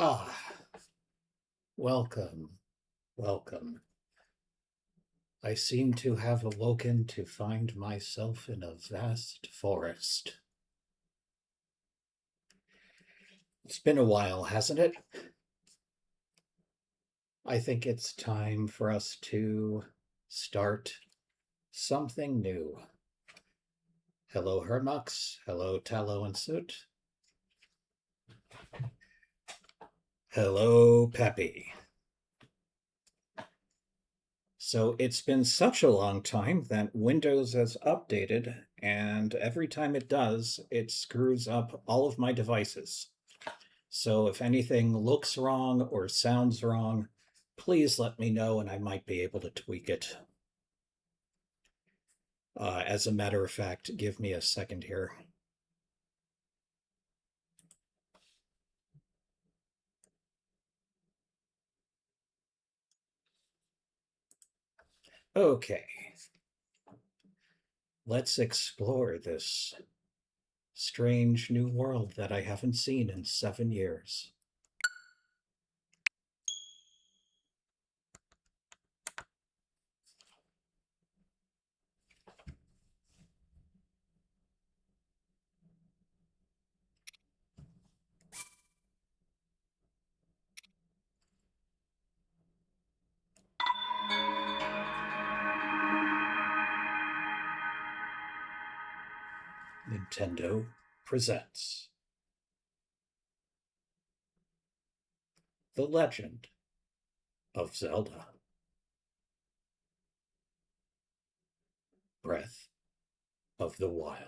Ah, welcome, welcome. I seem to have awoken to find myself in a vast forest. It's been a while, hasn't it? I think it's time for us to start something new. Hello, Hermux. Hello, Tallow and Soot. Hello, Peppy. So it's been such a long time that Windows has updated, and every time it does, it screws up all of my devices. So if anything looks wrong or sounds wrong, please let me know and I might be able to tweak it. As a matter of fact, give me a second here. Okay. Let's explore this strange new world that I haven't seen in 7 years. Nintendo presents The Legend of Zelda: Breath of the Wild.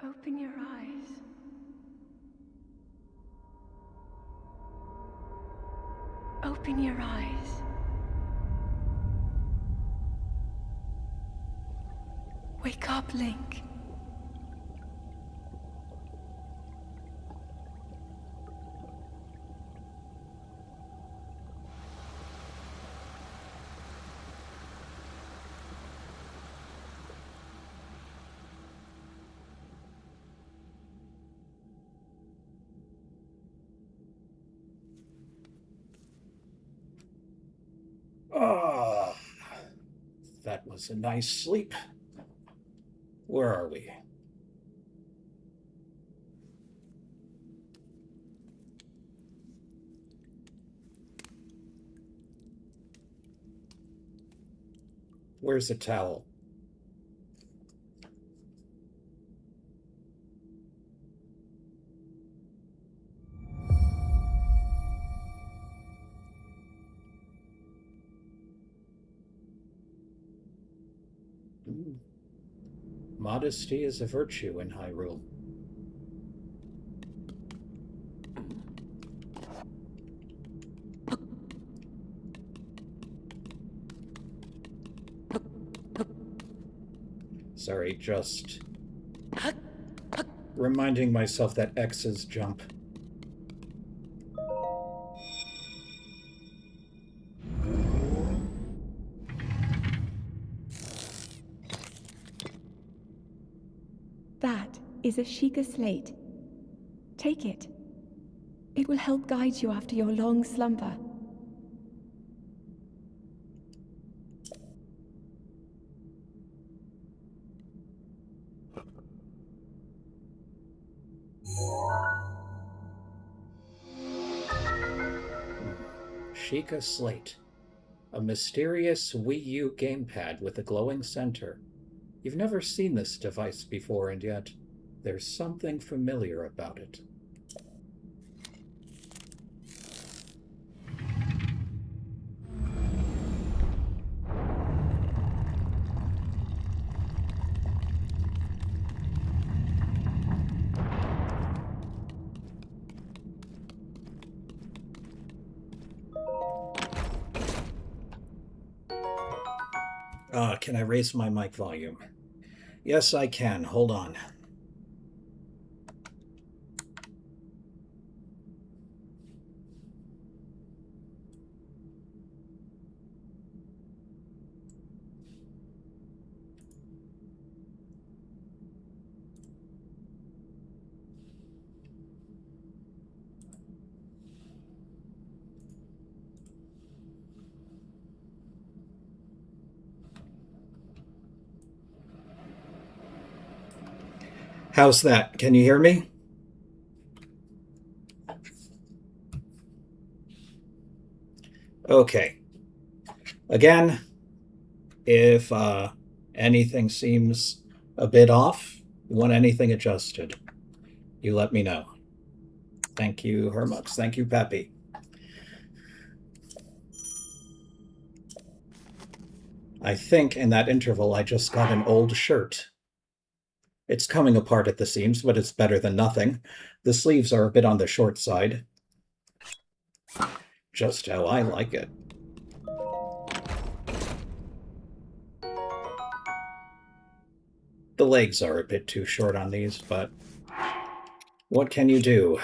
Open your eyes. Open your eyes. Wake up, Link. Ah, that was a nice sleep. Where are we? Where's the towel? Modesty is a virtue in Hyrule. Sorry, just reminding myself that X's jump. That is a Sheikah slate. Take it. It will help guide you after your long slumber. Sheikah Slate. A mysterious Wii U gamepad with a glowing center. You've never seen this device before, and yet there's something familiar about it. Can I raise my mic volume? Yes, I can. Hold on. How's that? Can you hear me? Okay. Again, if anything seems a bit off, you want anything adjusted, you let me know. Thank you, Hermux. Thank you, Peppy. I think in that interval I just got an old shirt. It's coming apart at the seams, but it's better than nothing. The sleeves are a bit on the short side. Just how I like it. The legs are a bit too short on these, but what can you do?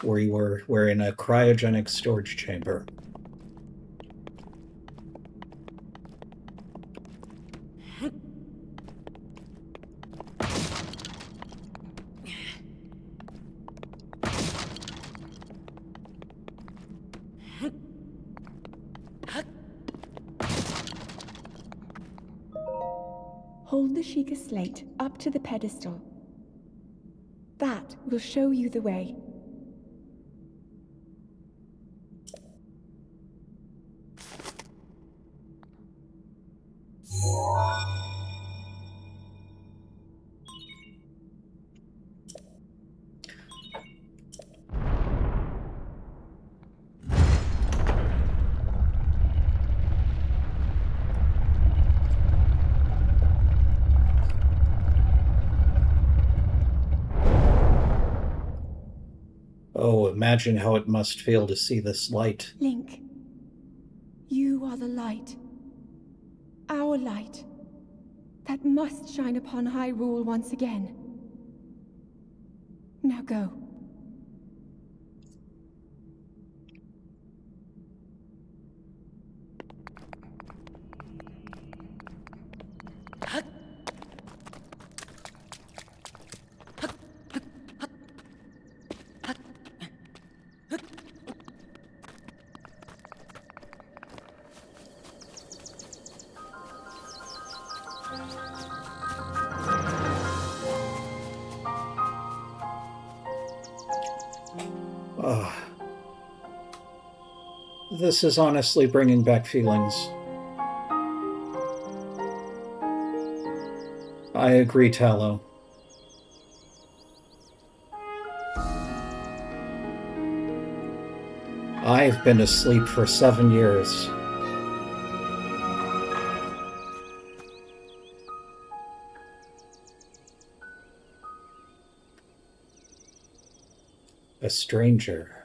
We're in a cryogenic storage chamber. Hold the Sheikah slate up to the pedestal. That will show you the way. Oh, imagine how it must feel to see this light. Link, you are the light. Our light. That must shine upon Hyrule once again. Now go. This is honestly bringing back feelings. I agree, Tallow. I've been asleep for 7 years. A stranger.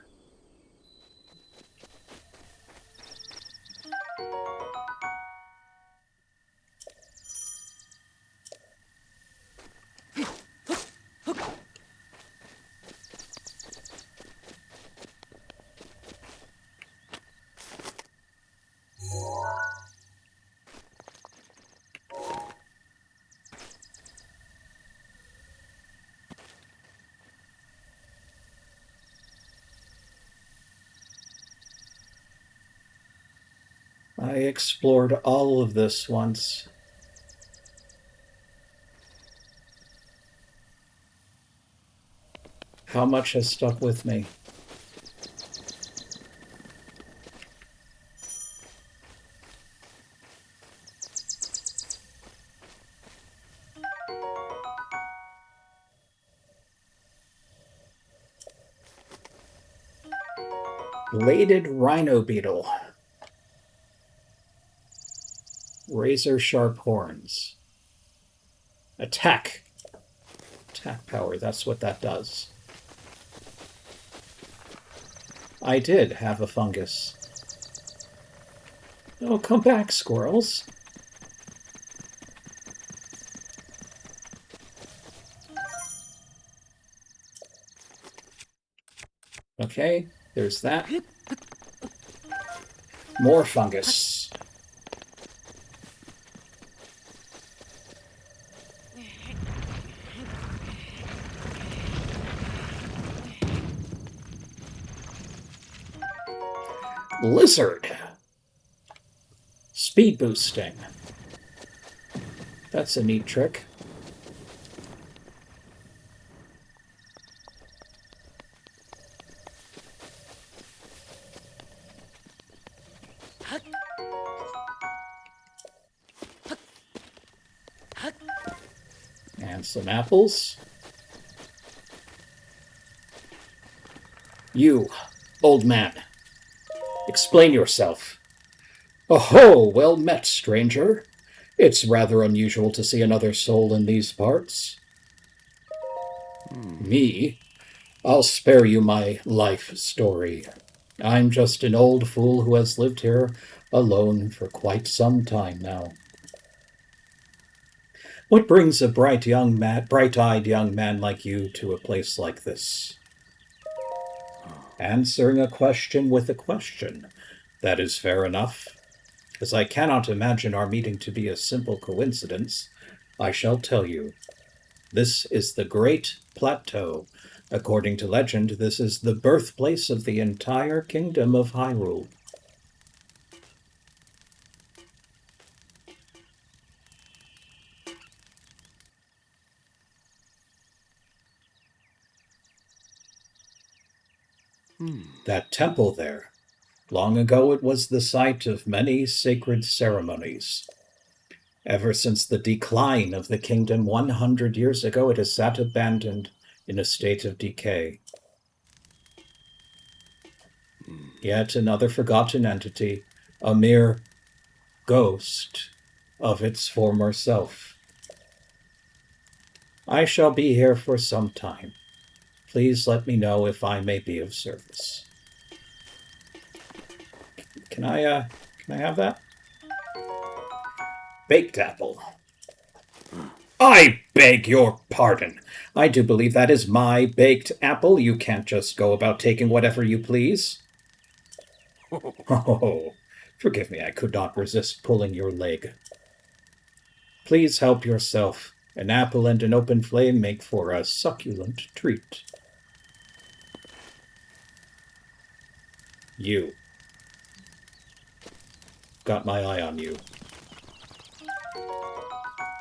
I explored all of this once. How much has stuck with me? Bladed rhino beetle. Razor sharp horns. Attack. Attack power, that's what that does. I did have a fungus. Oh, come back, squirrels. Okay, there's that. More fungus. Lizard. Speed boosting. That's a neat trick. And some apples. You, old man, explain yourself. Oh, well met, stranger. It's rather unusual to see another soul in these parts. Me? I'll spare you my life story. I'm just an old fool who has lived here alone for quite some time now. What brings a bright-eyed young man like you to a place like this? Answering a question with a question. That is fair enough. As I cannot imagine our meeting to be a simple coincidence, I shall tell you. This is the Great Plateau. According to legend, this is the birthplace of the entire kingdom of Hyrule. That temple there. Long ago it was the site of many sacred ceremonies. Ever since the decline of the kingdom 100 years ago, it has sat abandoned in a state of decay. Yet another forgotten entity, a mere ghost of its former self. I shall be here for some time. Please let me know if I may be of service. Can I have that? Baked apple. I beg your pardon. I do believe that is my baked apple. You can't just go about taking whatever you please. Oh, forgive me, I could not resist pulling your leg. Please help yourself. An apple and an open flame make for a succulent treat. You. Got my eye on you.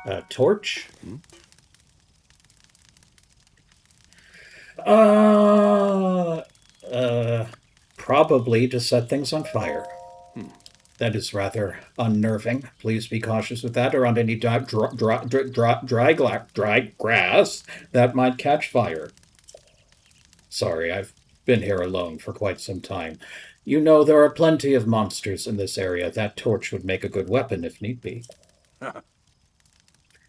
A torch? Probably to set things on fire. That is rather unnerving. Please be cautious with that, or on any dry grass that might catch fire. Sorry, I've been here alone for quite some time. You know there are plenty of monsters in this area. That torch would make a good weapon if need be.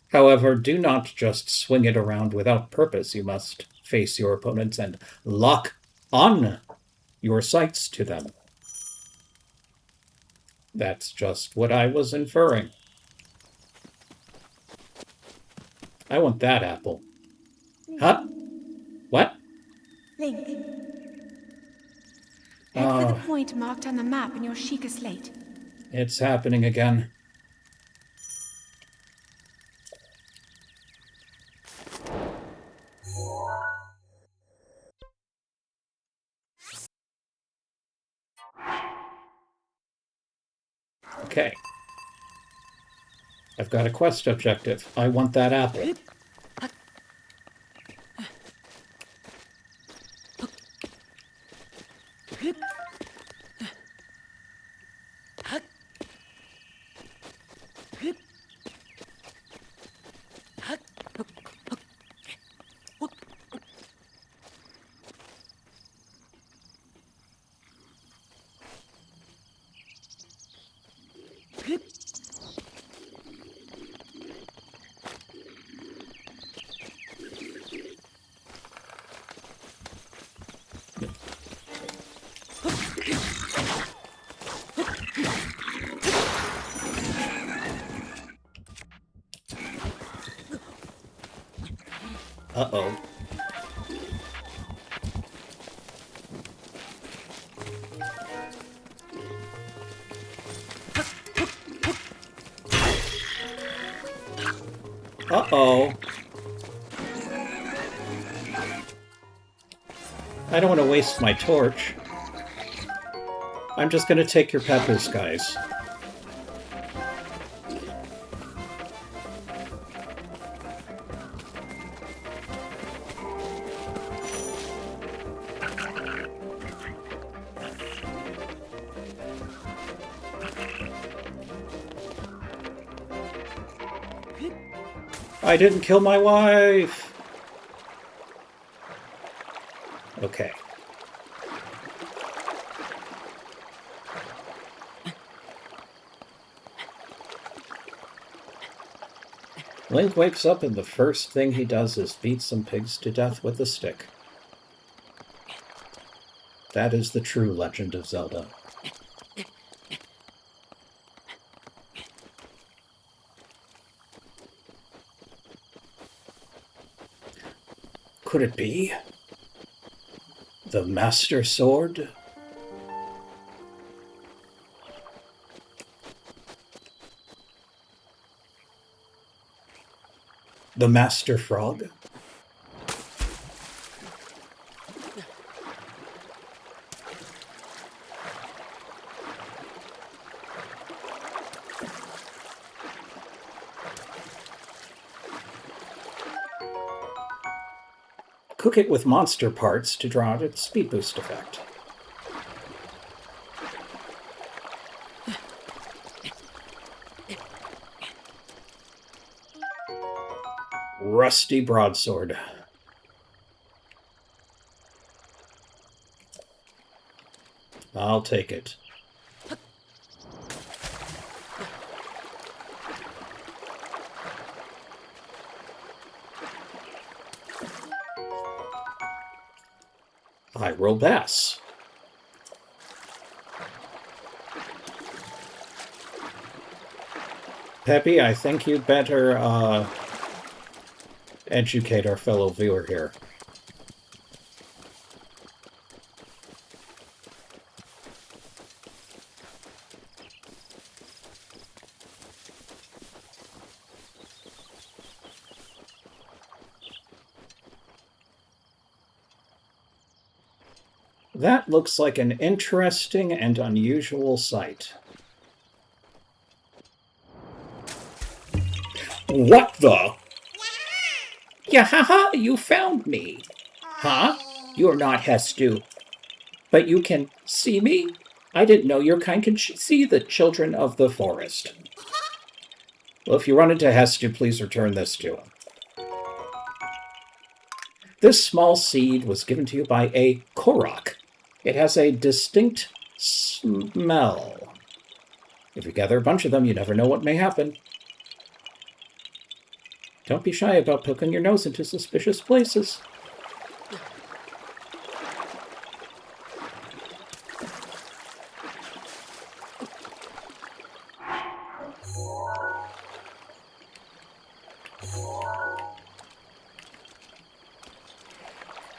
However, do not just swing it around without purpose. You must face your opponents and lock on your sights to them. That's just what I was inferring. I want that apple. Huh? What? Link. Head for the point marked on the map in your Sheikah slate. It's happening again. Okay. I've got a quest objective. I want that apple. Uh-oh. Uh-oh. I don't want to waste my torch. I'm just going to take your peppers, guys. I didn't kill my wife! Okay. Link wakes up and the first thing he does is beat some pigs to death with a stick. That is the true Legend of Zelda. Could it be the Master Sword? The Master Frog? Cook it with monster parts to draw out its speed boost effect. Rusty broadsword. I'll take it. I roll bass. Peppy, I think you'd better educate our fellow viewer here. That looks like an interesting and unusual sight. What the? Yahaha, you found me. Huh? You're not Hestu. But you can see me? I didn't know your kind can see the children of the forest. Well, if you run into Hestu, please return this to him. This small seed was given to you by a korok. It has a distinct smell. If you gather a bunch of them, you never know what may happen. Don't be shy about poking your nose into suspicious places.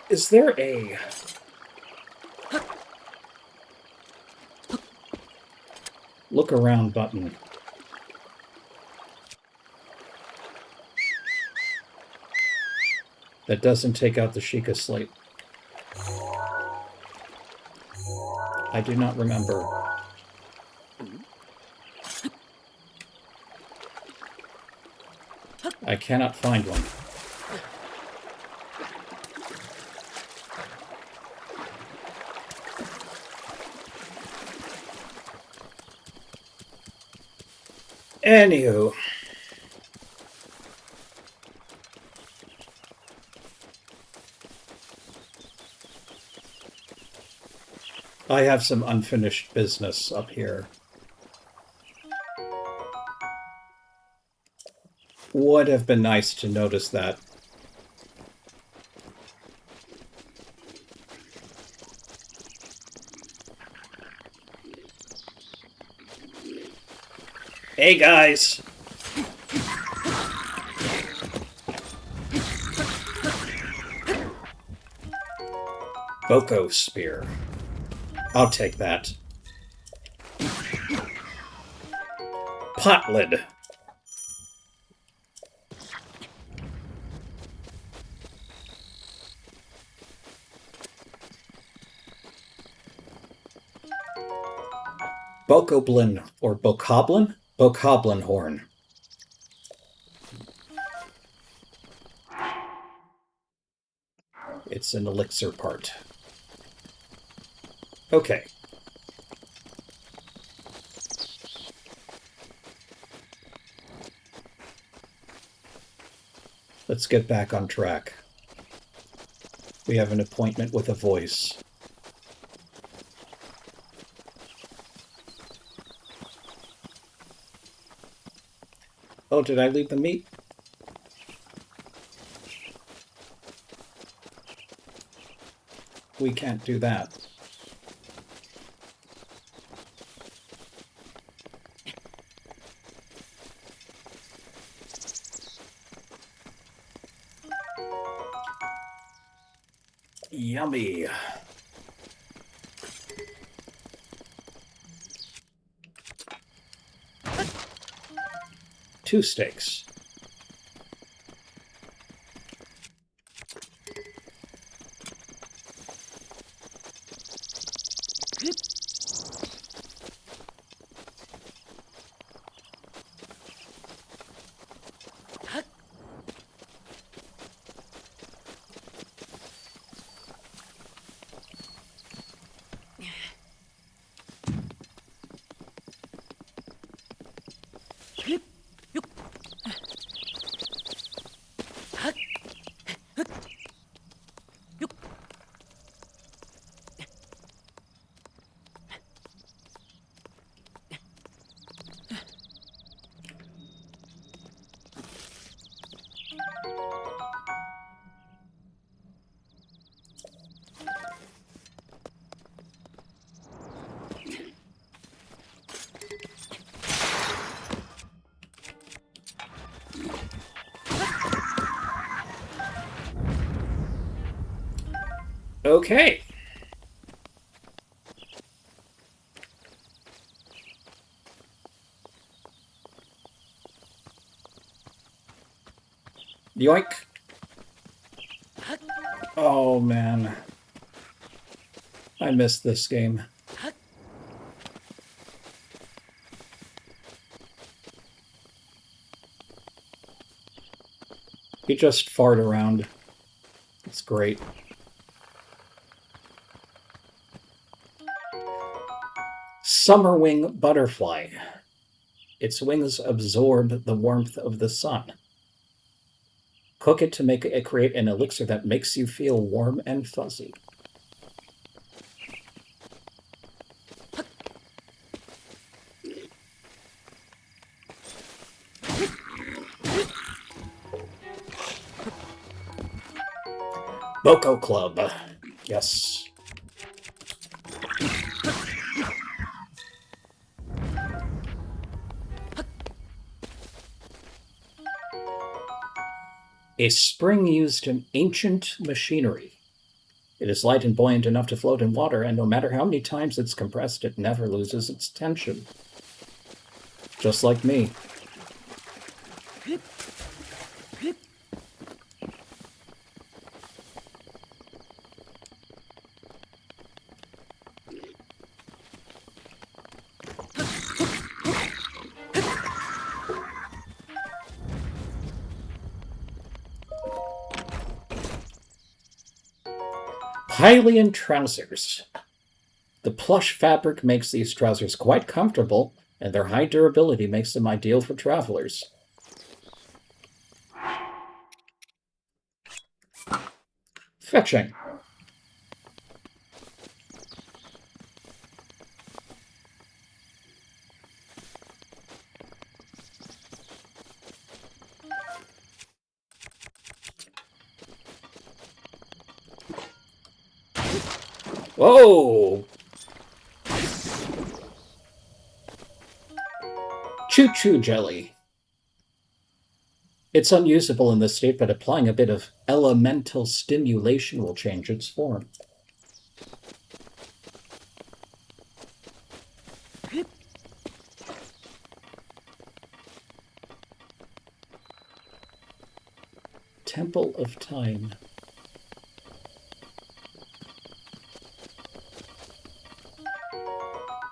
Is there a... look around button? That doesn't take out the Sheikah slate. I do not remember. I cannot find one. Anywho. I have some unfinished business up here. Would have been nice to notice that. Hey guys! Boko spear. I'll take that. Pot lid. Bokoblin or bokoblin? Bokoblin horn. It's an elixir part. Okay. Let's get back on track. We have an appointment with a voice. Oh, did I leave the meat? We can't do that. Yummy. Two steaks. Okay. Yoink. Oh, man. I missed this game. You just fart around. It's great. Summerwing butterfly. Its wings absorb the warmth of the sun. Cook it to make it create an elixir that makes you feel warm and fuzzy. Boko Club. Yes. A spring used in ancient machinery. It is light and buoyant enough to float in water, and no matter how many times it's compressed, it never loses its tension. Just like me. Hylian trousers. The plush fabric makes these trousers quite comfortable, and their high durability makes them ideal for travelers. Fetching. Whoa! Choo-choo jelly. It's unusable in this state, but applying a bit of elemental stimulation will change its form. Temple of Time.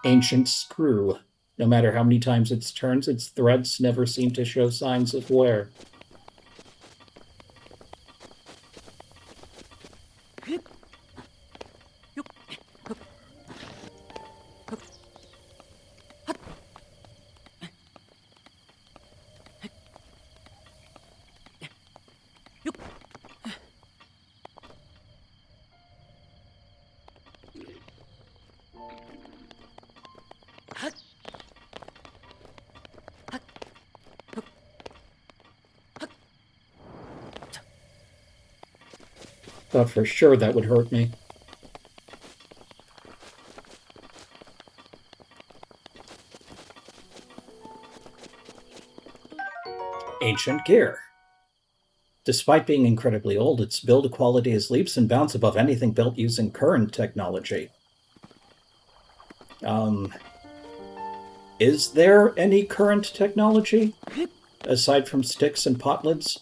Ancient screw. No matter how many times it turns, its threads never seem to show signs of wear. Thought for sure that would hurt me. Ancient gear. Despite being incredibly old, its build quality is leaps and bounds above anything built using current technology. Is there any current technology? Aside from sticks and pot lids?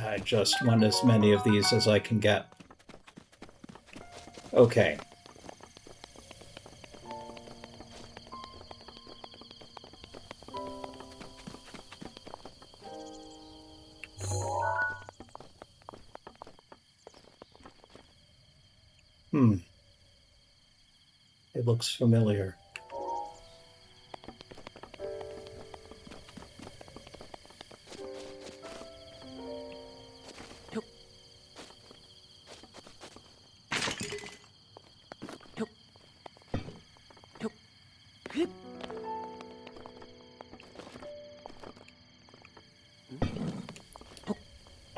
I just want as many of these as I can get. Okay. It looks familiar.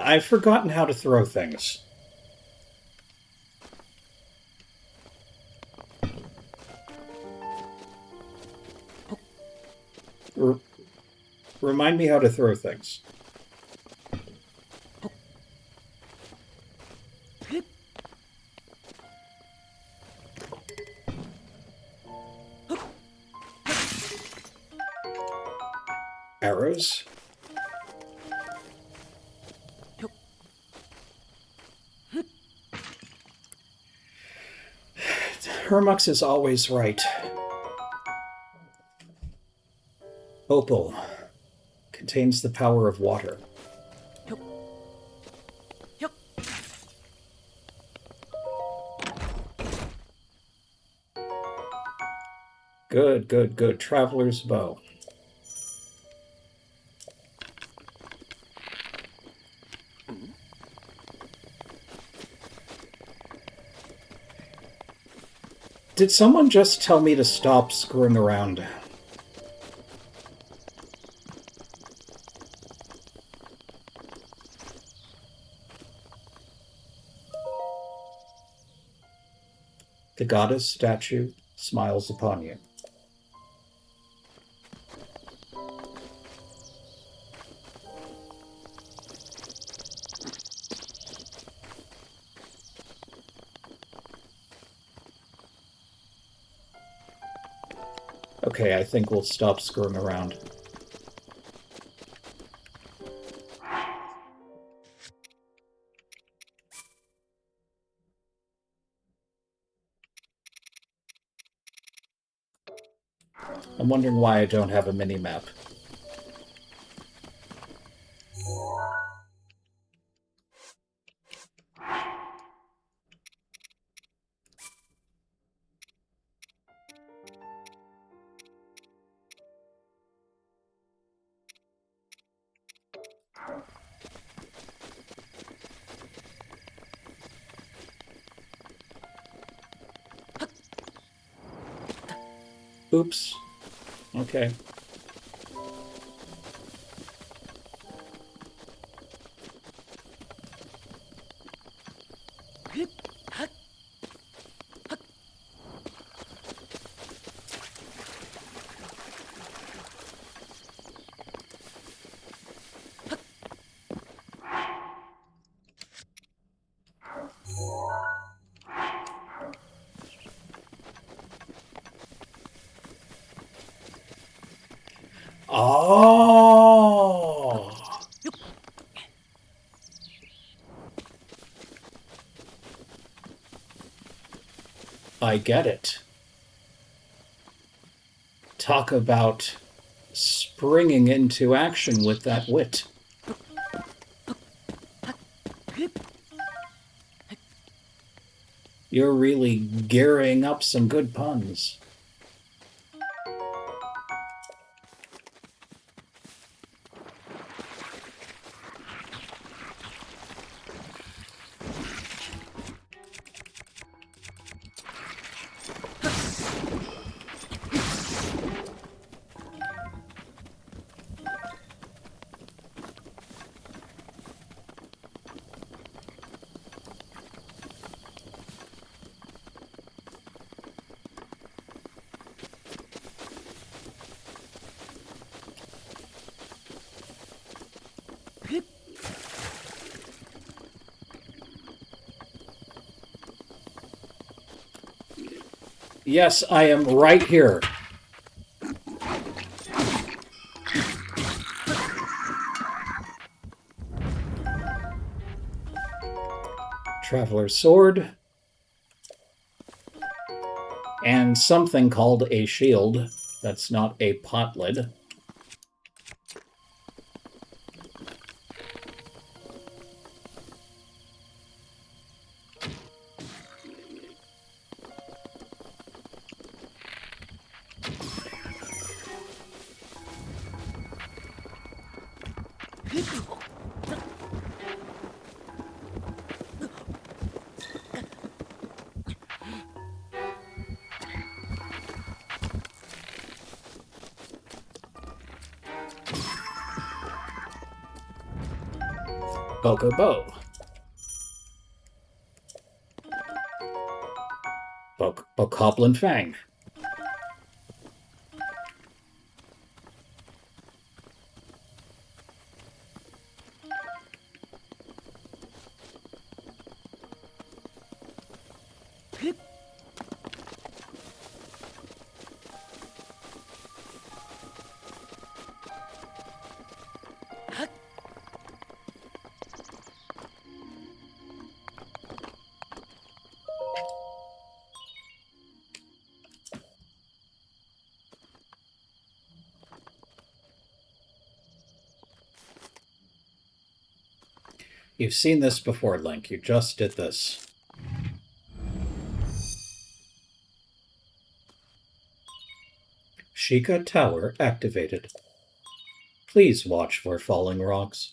I've forgotten how to throw things. Remind me how to throw things. Arrows. Hermux is always right. Opal contains the power of water. Good, good, good. Traveler's bow. Did someone just tell me to stop screwing around? The goddess statue smiles upon you. Okay, I think we'll stop screwing around. I'm wondering why I don't have a mini-map. Oops. Okay. Oh! I get it. Talk about springing into action with that wit. You're really gearing up some good puns. Yes, I am right here. Traveler's sword. And something called a shield. That's not a pot lid. Boko bow. Bokoblin fang. You've seen this before, Link. You just did this. Sheikah Tower activated. Please watch for falling rocks.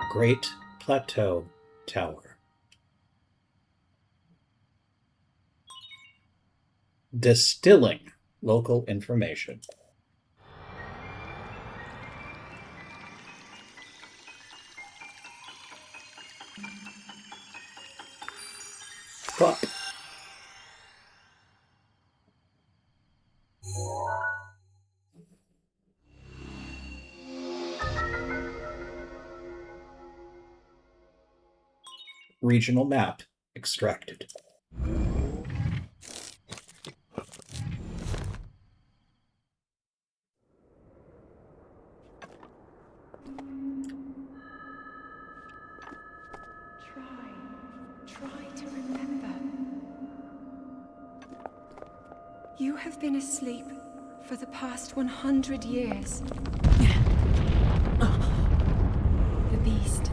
Great Plateau Tower. Distilling local information. Fuck. Regional map extracted. Try to remember. You have been asleep for the past 100 years. The beast.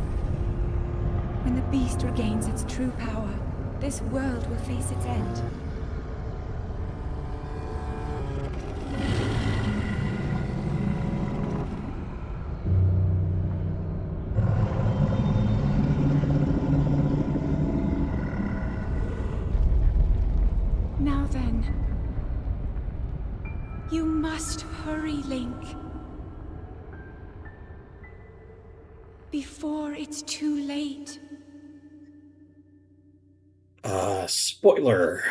When the beast regains its true power, this world will face its end. Now then, you must hurry, Link. Before it's too late. Spoiler.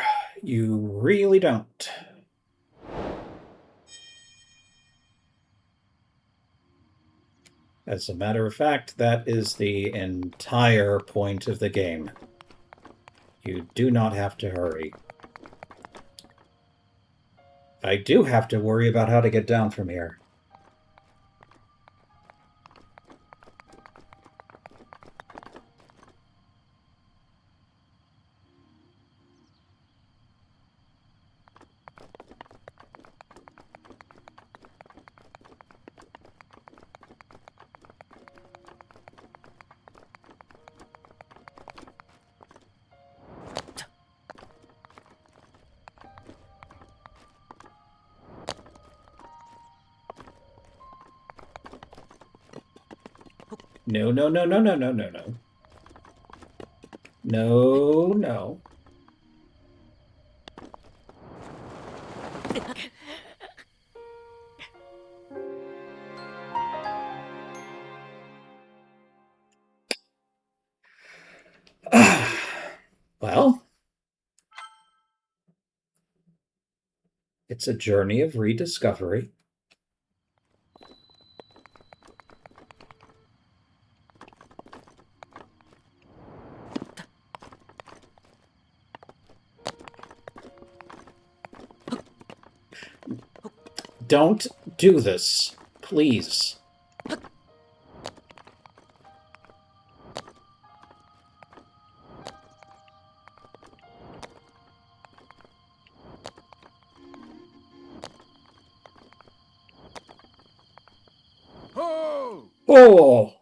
You really don't. As a matter of fact, that is the entire point of the game. You do not have to hurry. I do have to worry about how to get down from here. No, no, no, no, no, no, no, no. No, no. Well, it's a journey of rediscovery. Don't do this, please. Oh! Oh!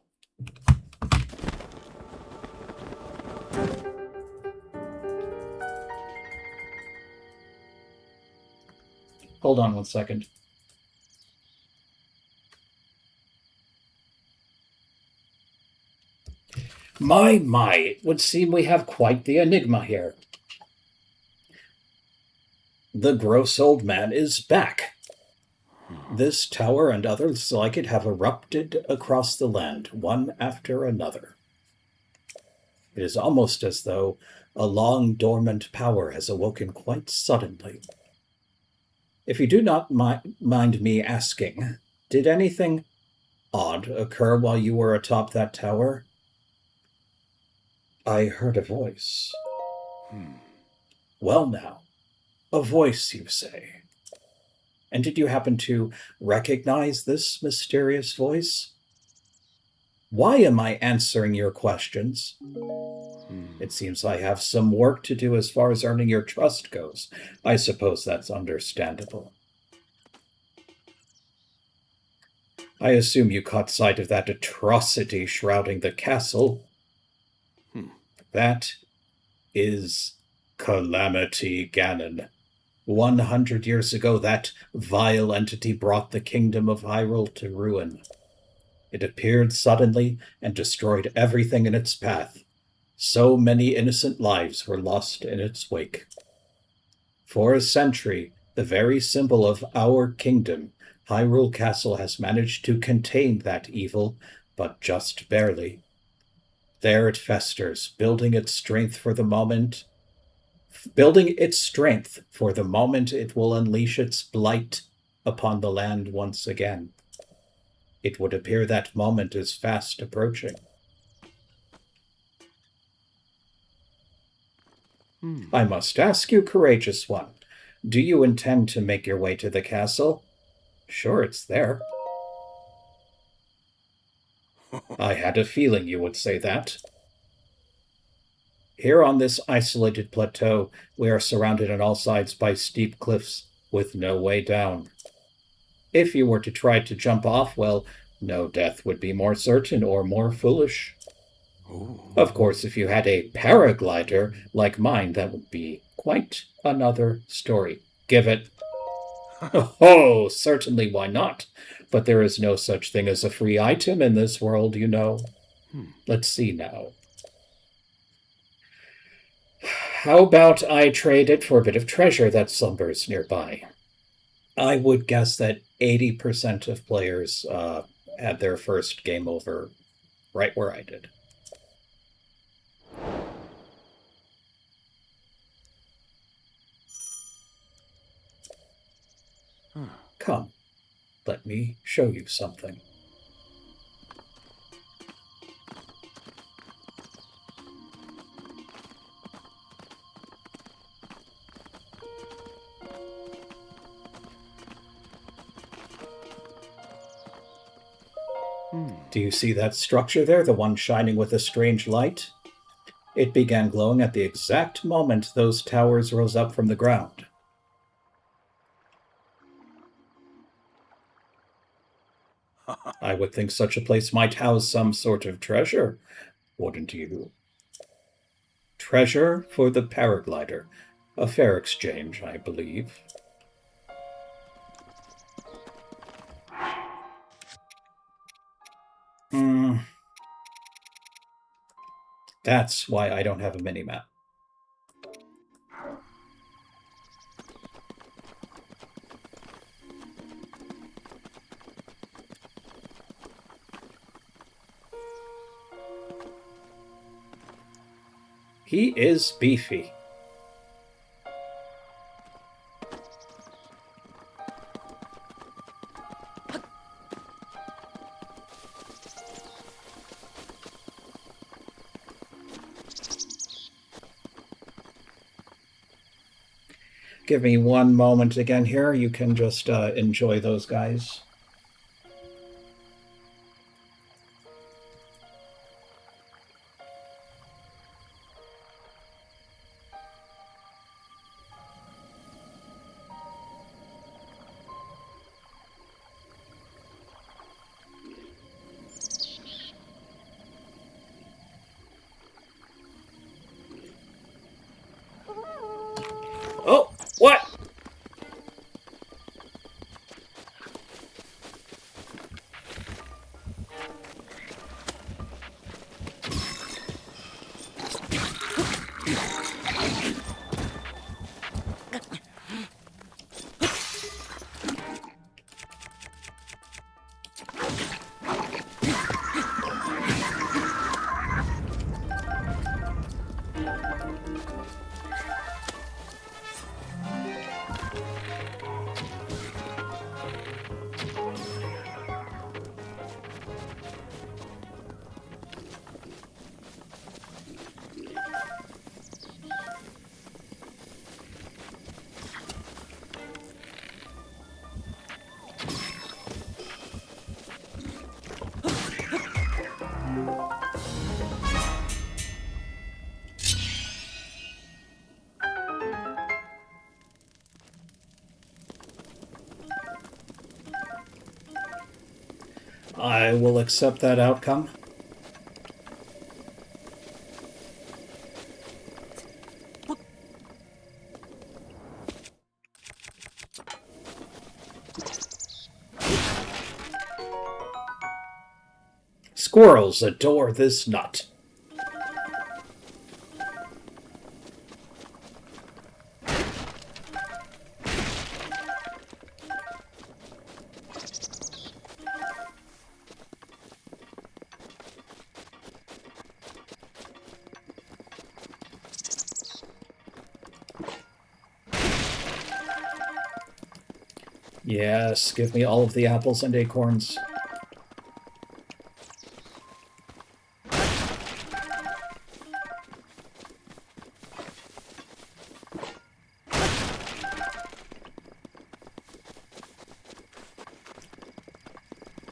Hold on 1 second. My, it would seem we have quite the enigma here. The gross old man is back. This tower and others like it have erupted across the land, one after another. It is almost as though a long dormant power has awoken quite suddenly. If you do not mind me asking, did anything odd occur while you were atop that tower? I heard a voice. Well now, a voice, you say. And did you happen to recognize this mysterious voice? Why am I answering your questions? It seems I have some work to do as far as earning your trust goes. I suppose that's understandable. I assume you caught sight of that atrocity shrouding the castle. That is Calamity Ganon. 100 years ago, that vile entity brought the kingdom of Hyrule to ruin. It appeared suddenly and destroyed everything in its path. So many innocent lives were lost in its wake. For a century, the very symbol of our kingdom, Hyrule Castle, has managed to contain that evil, but just barely. There it festers, building its strength for the moment it will unleash its blight upon the land once again. It would appear that moment is fast approaching. I must ask you, courageous one, do you intend to make your way to the castle? Sure, it's there. I had a feeling you would say that. Here on this isolated plateau, we are surrounded on all sides by steep cliffs with no way down. If you were to try to jump off, well, no death would be more certain or more foolish. Of course, if you had a paraglider like mine, that would be quite another story. Give it. Oh, certainly, why not? But there is no such thing as a free item in this world, you know. Let's see now. How about I trade it for a bit of treasure that slumbers nearby? I would guess that 80% of players had their first game over right where I did. Come, let me show you something. Do you see that structure there, the one shining with a strange light? It began glowing at the exact moment those towers rose up from the ground. I would think such a place might house some sort of treasure, wouldn't you? Treasure for the paraglider. A fair exchange, I believe. That's why I don't have a mini-map. He is beefy. Give me one moment again here. You can just enjoy those guys. Oh, what? I will accept that outcome. Squirrels adore this nut. Yes, give me all of the apples and acorns.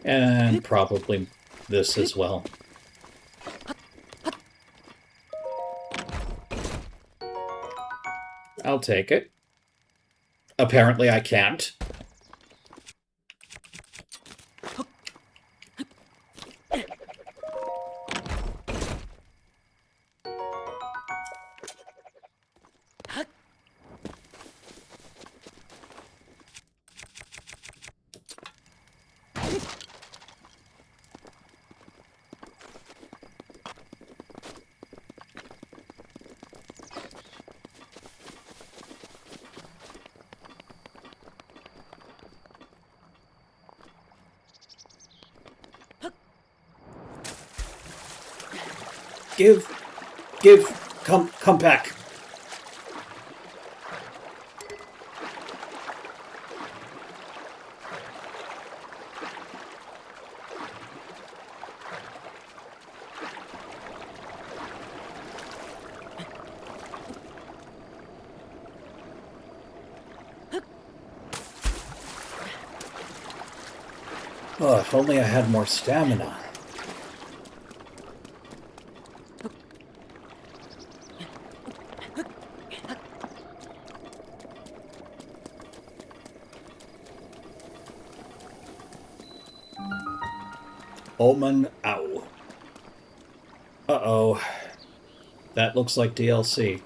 And probably this as well. I'll take it. Apparently I can't. Come back. Oh, if only I had more stamina. Omen Ow. Uh-oh. That looks like DLC.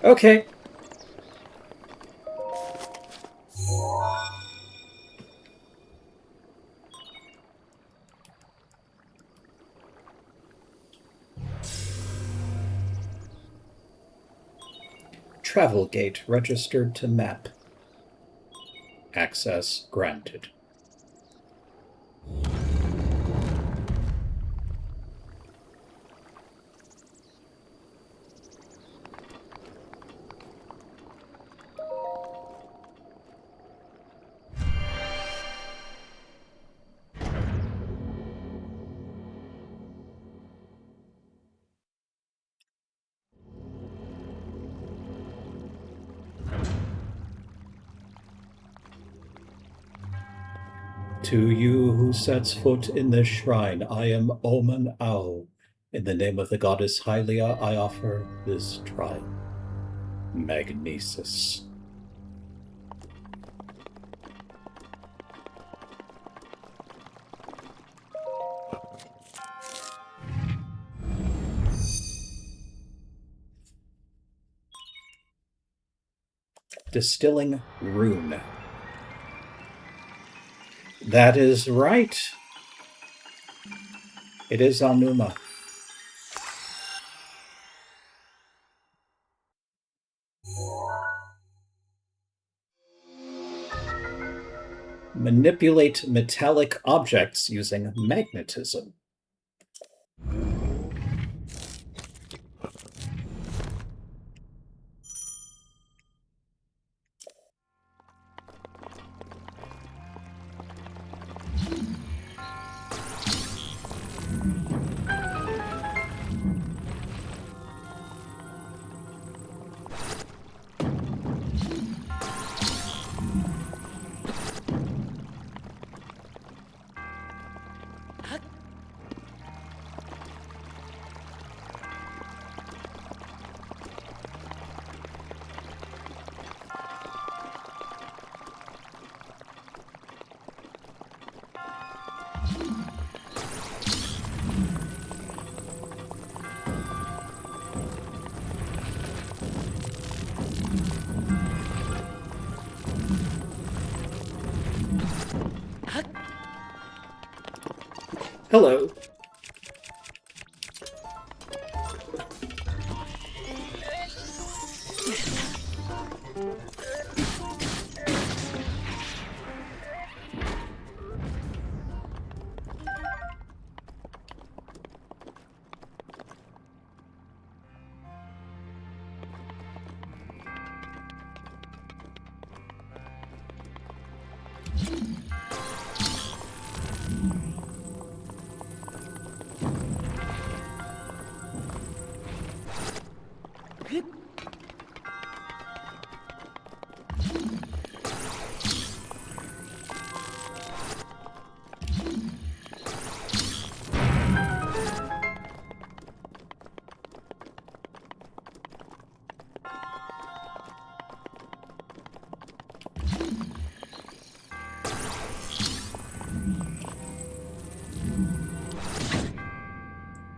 Okay. Travel gate registered to map. Access granted. To you who sets foot in this shrine, I am Omen Ow. In the name of the goddess Hylia, I offer this trial. Magnesis. Distilling rune. That is right. It is Anuma. Manipulate metallic objects using magnetism. Hello.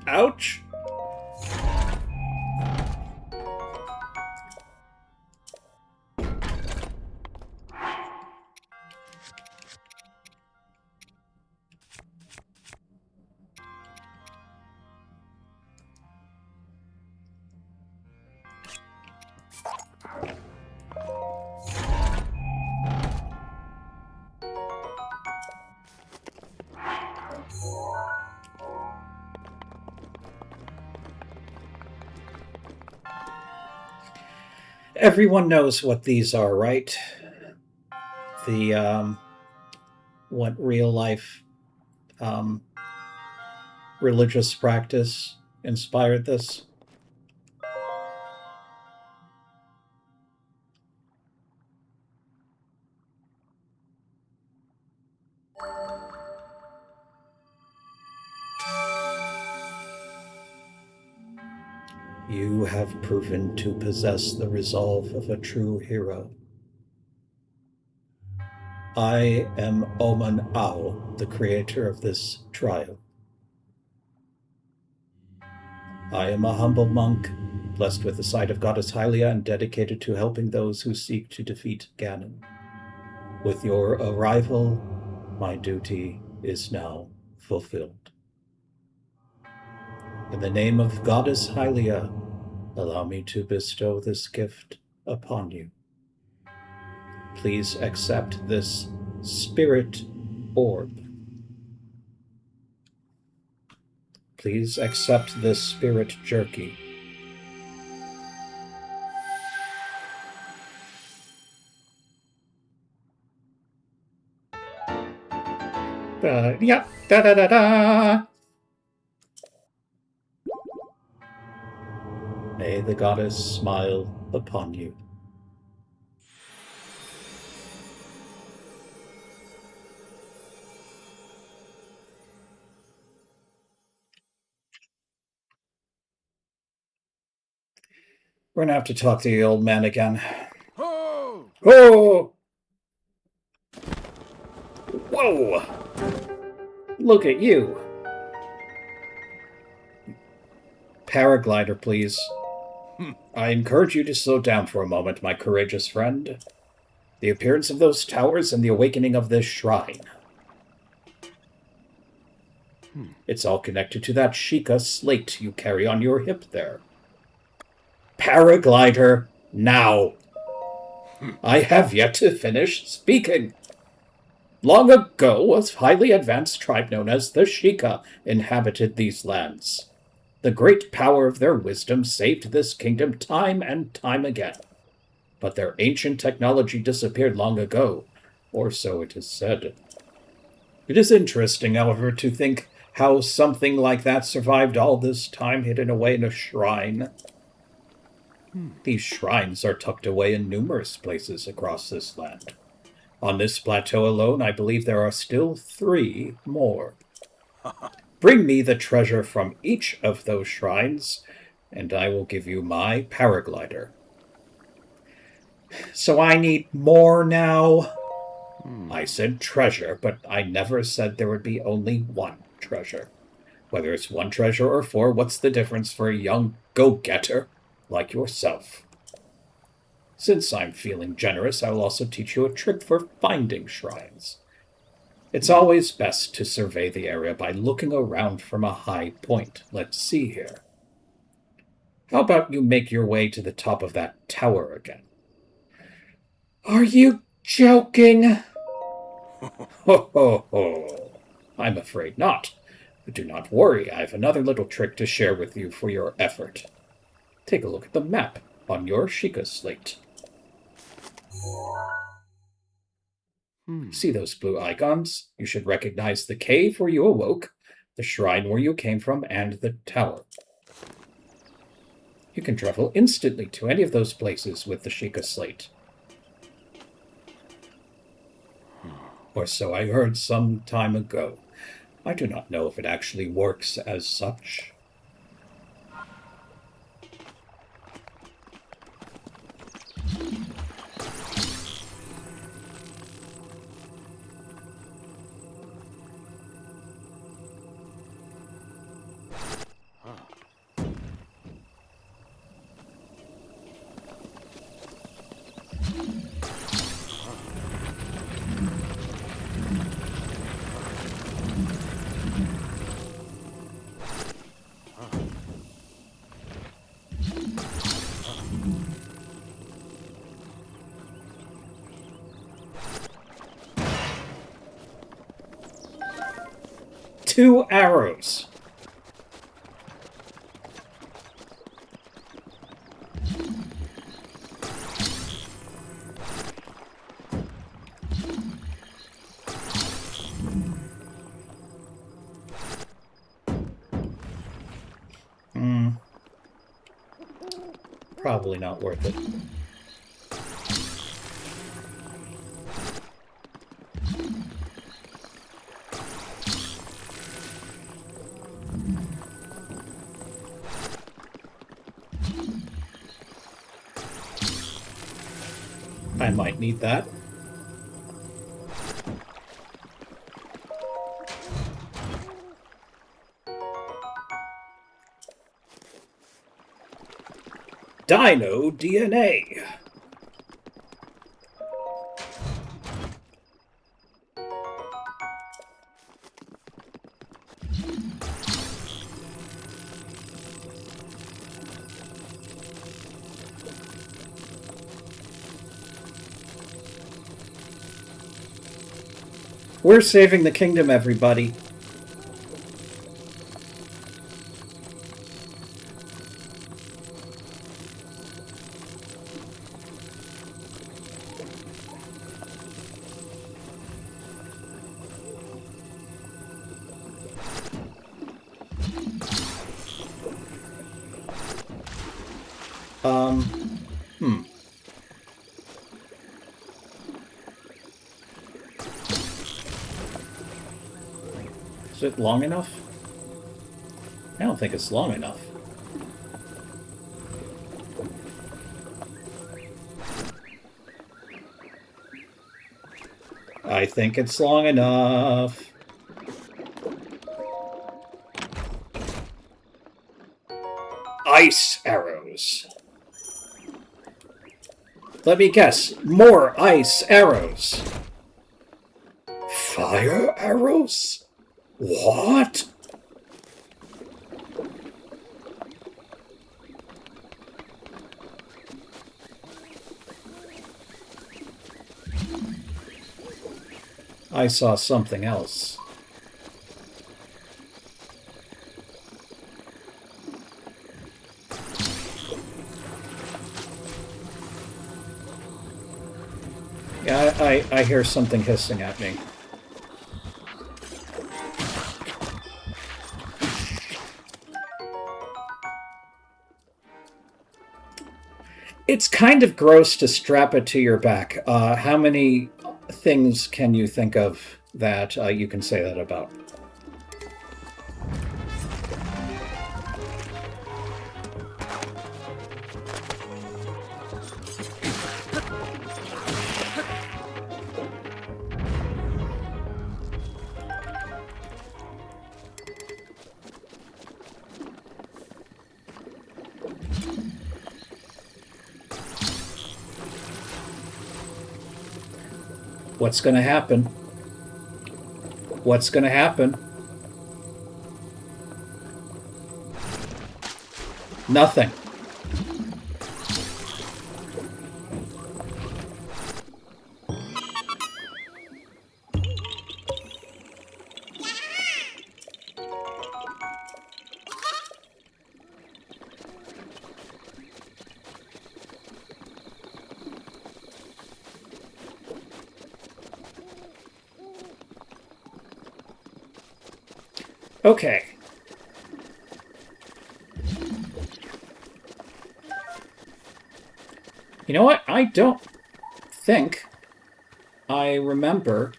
Ouch. Everyone knows what these are, right? The what real life um, religious practice inspired this? You have proven to possess the resolve of a true hero. I am Oman Ao, the creator of this trial. I am a humble monk, blessed with the sight of Goddess Hylia and dedicated to helping those who seek to defeat Ganon. With your arrival, my duty is now fulfilled. In the name of Goddess Hylia, allow me to bestow this gift upon you. Please accept this spirit orb. Please accept this spirit jerky. Yeah, da da da da. May the goddess smile upon you. We're gonna have to talk to the old man again. Ho! Oh! Whoa! Look at you. Paraglider, please. I encourage you to slow down for a moment, my courageous friend. The appearance of those towers and the awakening of this shrine. It's all connected to that Sheikah slate you carry on your hip there. Paraglider, now! I have yet to finish speaking. Long ago, a highly advanced tribe known as the Sheikah inhabited these lands. The great power of their wisdom saved this kingdom time and time again. But their ancient technology disappeared long ago, or so it is said. It is interesting, however, to think how something like that survived all this time hidden away in a shrine. These shrines are tucked away in numerous places across this land. On this plateau alone, I believe there are still 3 more. Bring me the treasure from each of those shrines, and I will give you my paraglider. So I need more now? I said treasure, but I never said there would be only one treasure. Whether it's 1 treasure or 4, what's the difference for a young go-getter like yourself? Since I'm feeling generous, I will also teach you a trick for finding shrines. It's always best to survey the area by looking around from a high point. Let's see here. How about you make your way to the top of that tower again? Are you joking? Ho ho ho. I'm afraid not. But do not worry, I have another little trick to share with you for your effort. Take a look at the map on your Sheikah slate. See those blue icons? You should recognize the cave where you awoke, the shrine where you came from, and the tower. You can travel instantly to any of those places with the Sheikah slate. Or so I heard some time ago. I do not know if it actually works as such. Two arrows. Probably not worth it. I might need that. Dino DNA. We're saving the kingdom, everybody. Is it long enough? I don't think it's long enough. I think it's long enough. Ice arrows. Let me guess. More ice arrows. Fire arrows? What? I saw something else. Yeah, I hear something hissing at me. It's kind of gross to strap it to your back. How many things can you think of that you can say that about? What's going to happen? What's gonna happen? Nothing. Okay. You know what? I don't think I remember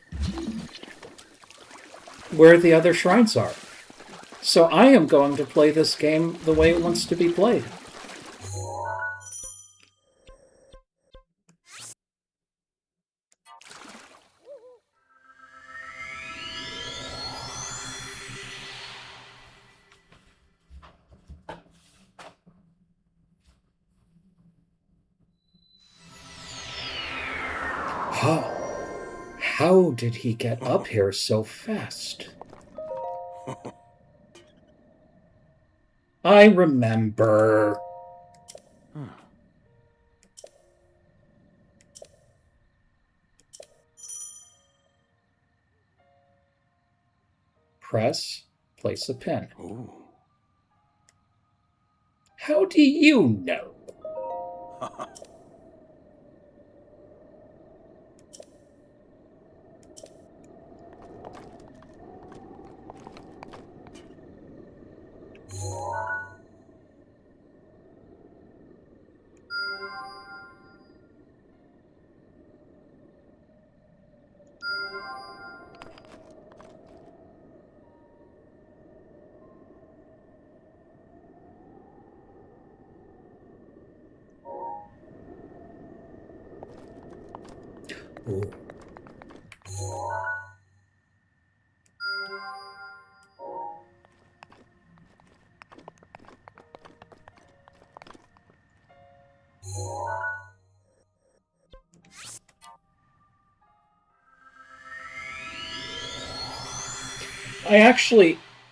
where the other shrines are. So I am going to play this game the way it wants to be played. How did he get up here so fast? I remember. Press, place a pin. Ooh. How do you know? Ooh.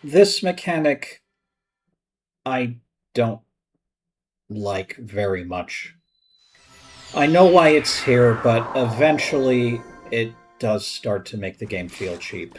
This mechanic, I don't like very much. I know why it's here, but eventually it does start to make the game feel cheap.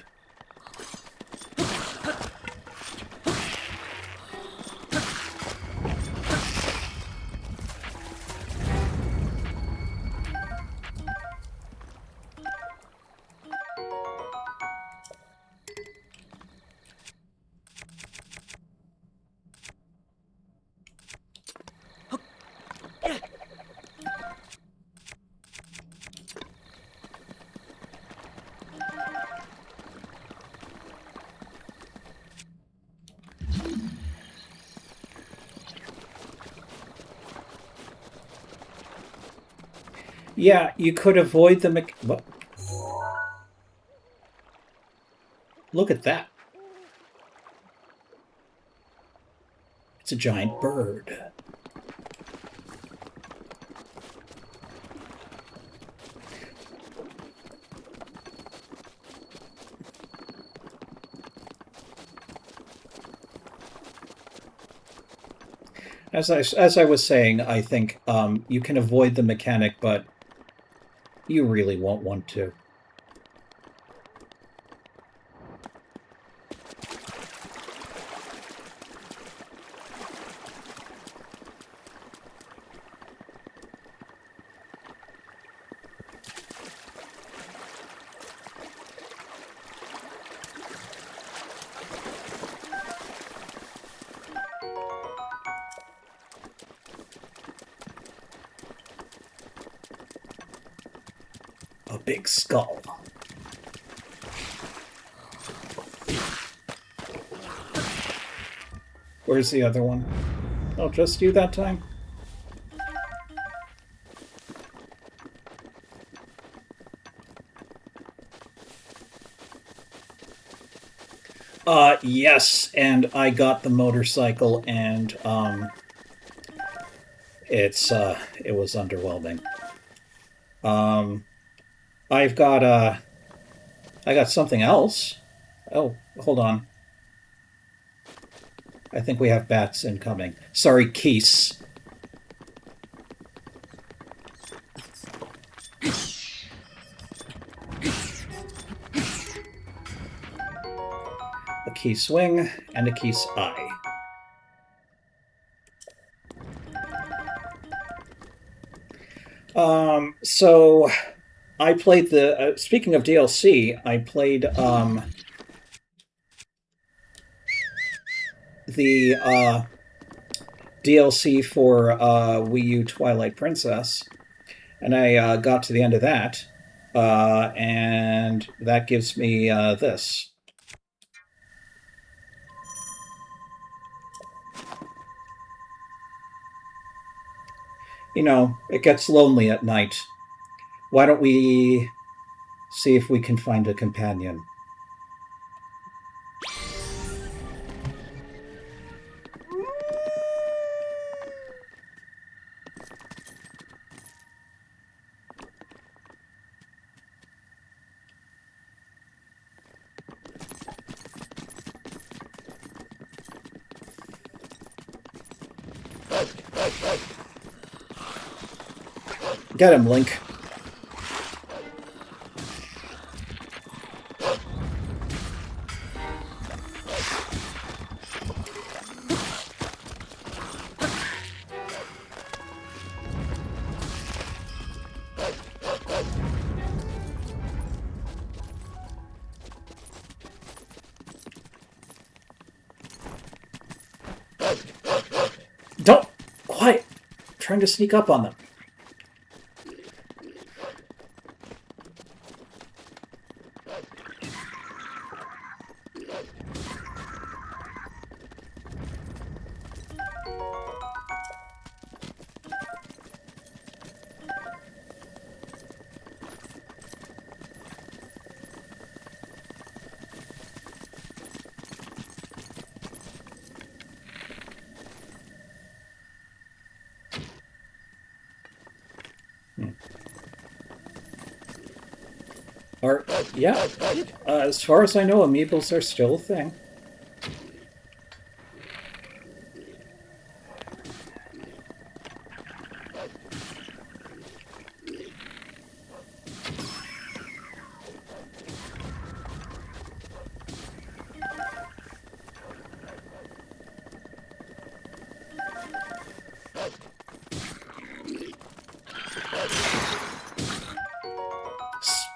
Yeah, you could avoid the what? Look at that. It's a giant bird. As I was saying, I think you can avoid the mechanic, but you really won't want to. A big skull. Where's the other one? Oh, just you that time? Yes, and I got the motorcycle, and it was underwhelming. I've got I got something else. Oh, hold on. I think we have bats incoming. Sorry, Keese. A key swing and a Keese eye. So I played the. Speaking of DLC, I played the DLC for Wii U Twilight Princess, and I got to the end of that, and that gives me this. You know, it gets lonely at night. Why don't we see if we can find a companion? Get him, Link. Don't! Quiet! I'm trying to sneak up on them. Or, yeah, as far as I know, amiibos are still a thing.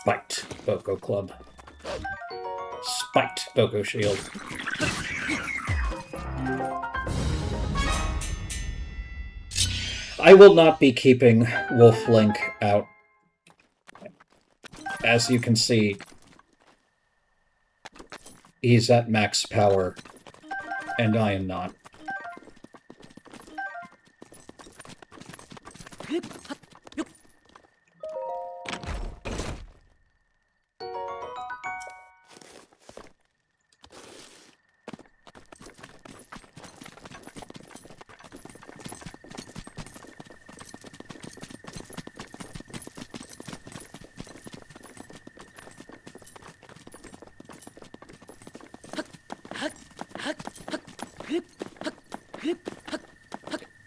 Spiked Boko Club. Spiked Boko Shield. I will not be keeping Wolf Link out. As you can see, he's at max power, and I am not.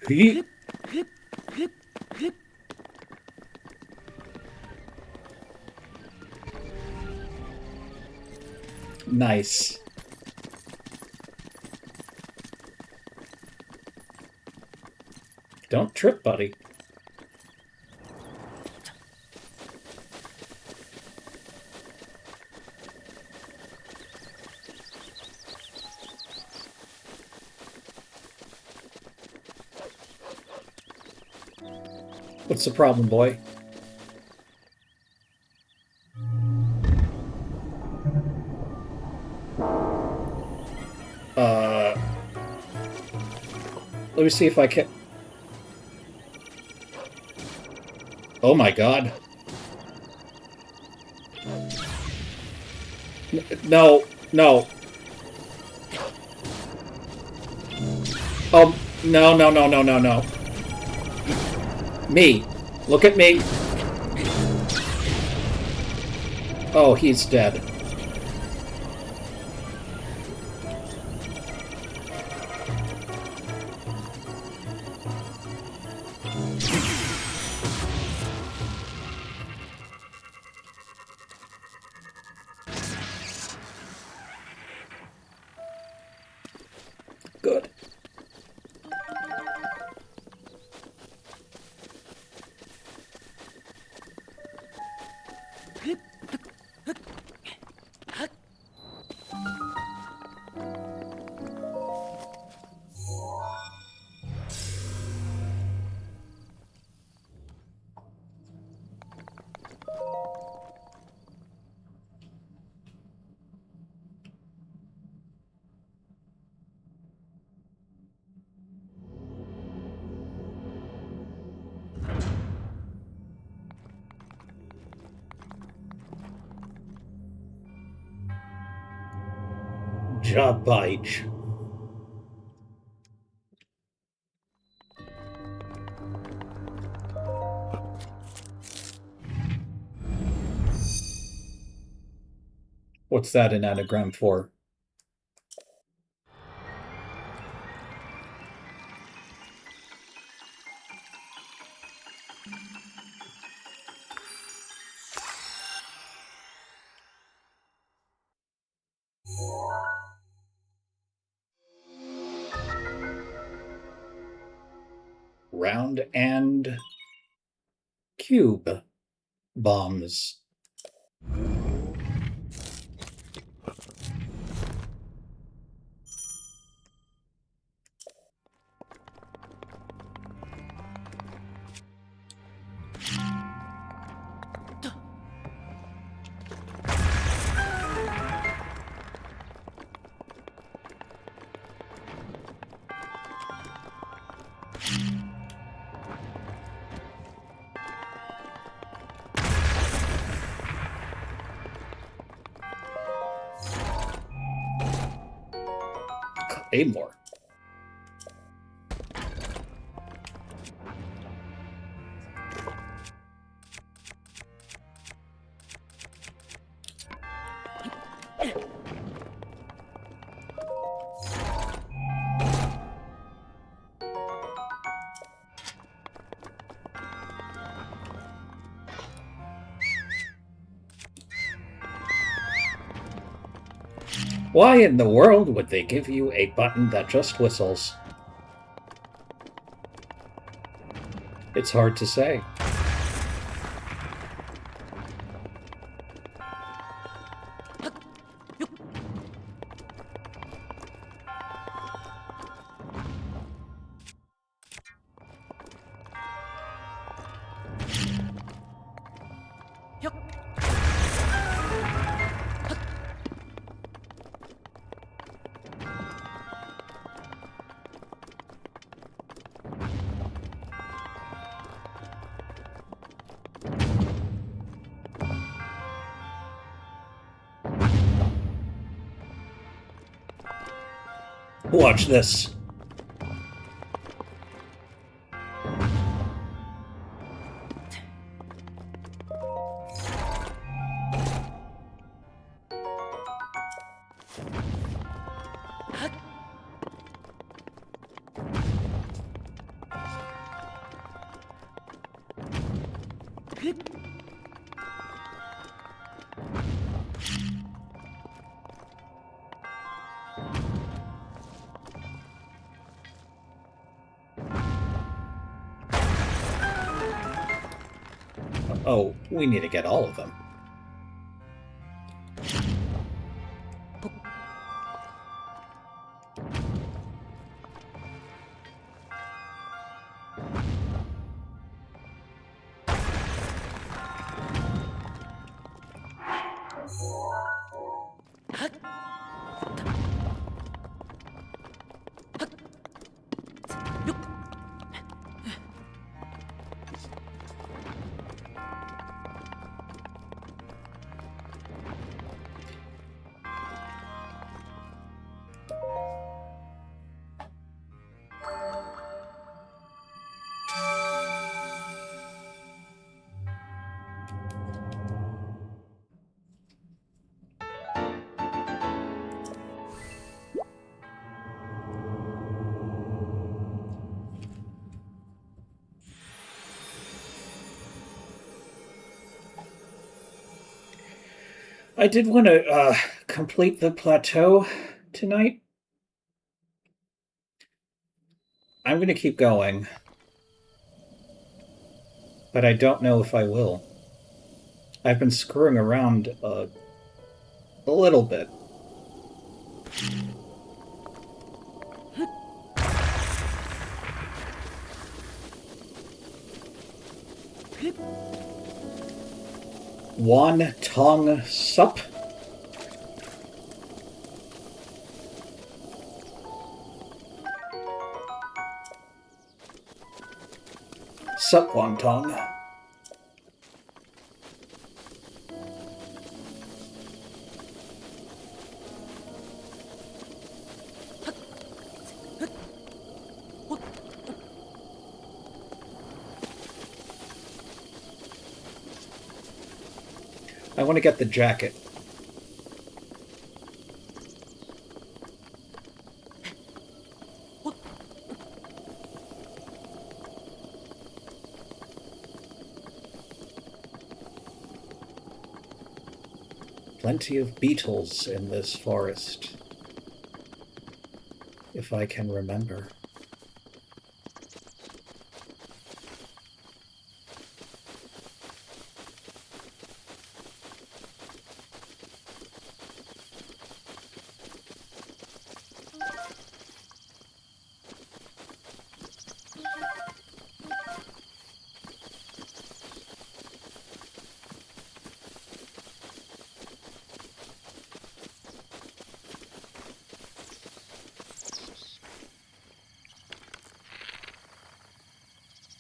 He? Nice. Don't trip, buddy. What's the problem, boy? Let me see if I can... Oh my god. No, no. Oh, no, no, no, no, no, no. Me. Look at me. Oh, he's dead. Good. Jabaj. What's that an anagram for? Round and cube bombs. Claymore. Why in the world would they give you a button that just whistles? It's hard to say. Watch this. Oh, we need to get all of them. I did want to complete the plateau tonight. I'm going to keep going, but I don't know if I will. I've been screwing around a little bit. Wonton sup. Sup wonton. I want to get the jacket. Plenty of beetles in this forest, if I can remember.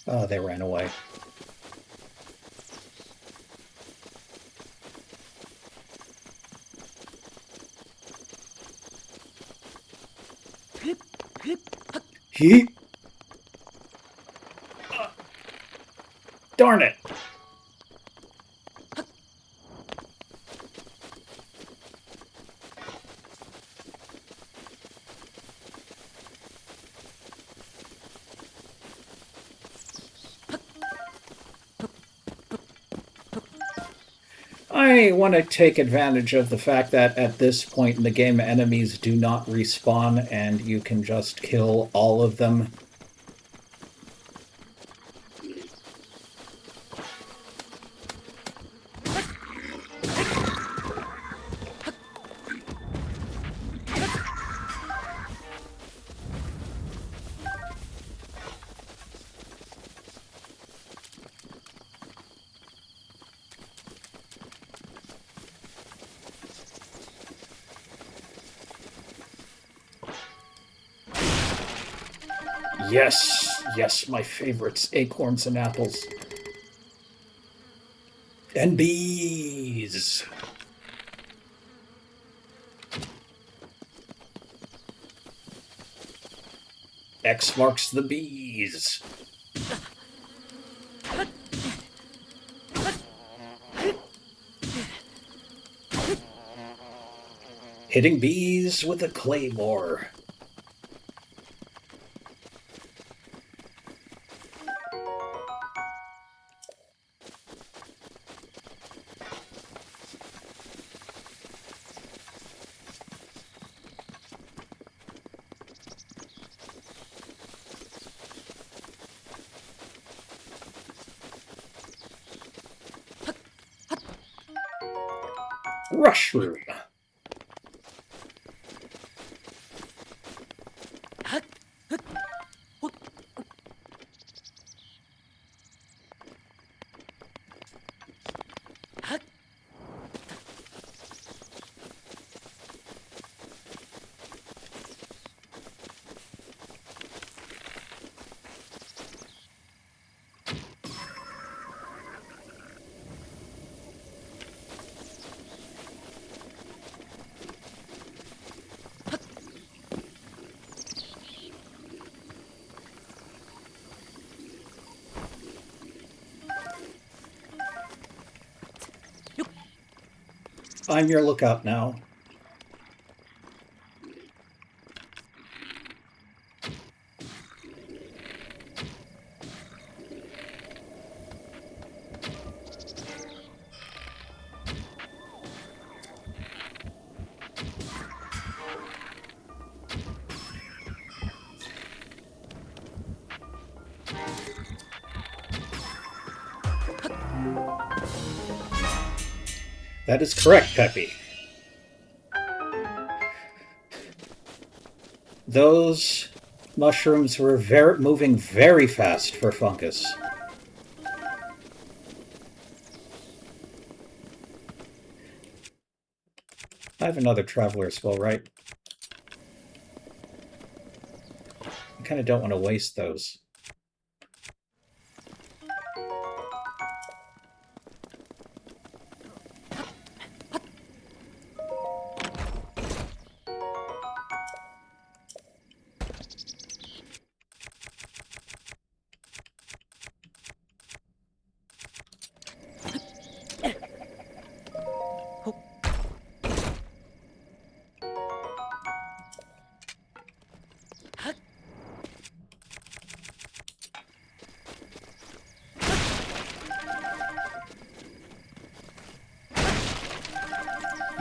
Oh, they ran away. He? Darn it! I want to take advantage of the fact that at this point in the game, enemies do not respawn and you can just kill all of them. Yes, yes, my favorites, acorns and apples. And bees! X marks the bees. Hitting bees with a claymore. Rushroom. I'm your lookout now. That is correct, Peppy. Those mushrooms were moving very fast for fungus. I have another traveler's well, right? I kind of don't want to waste those.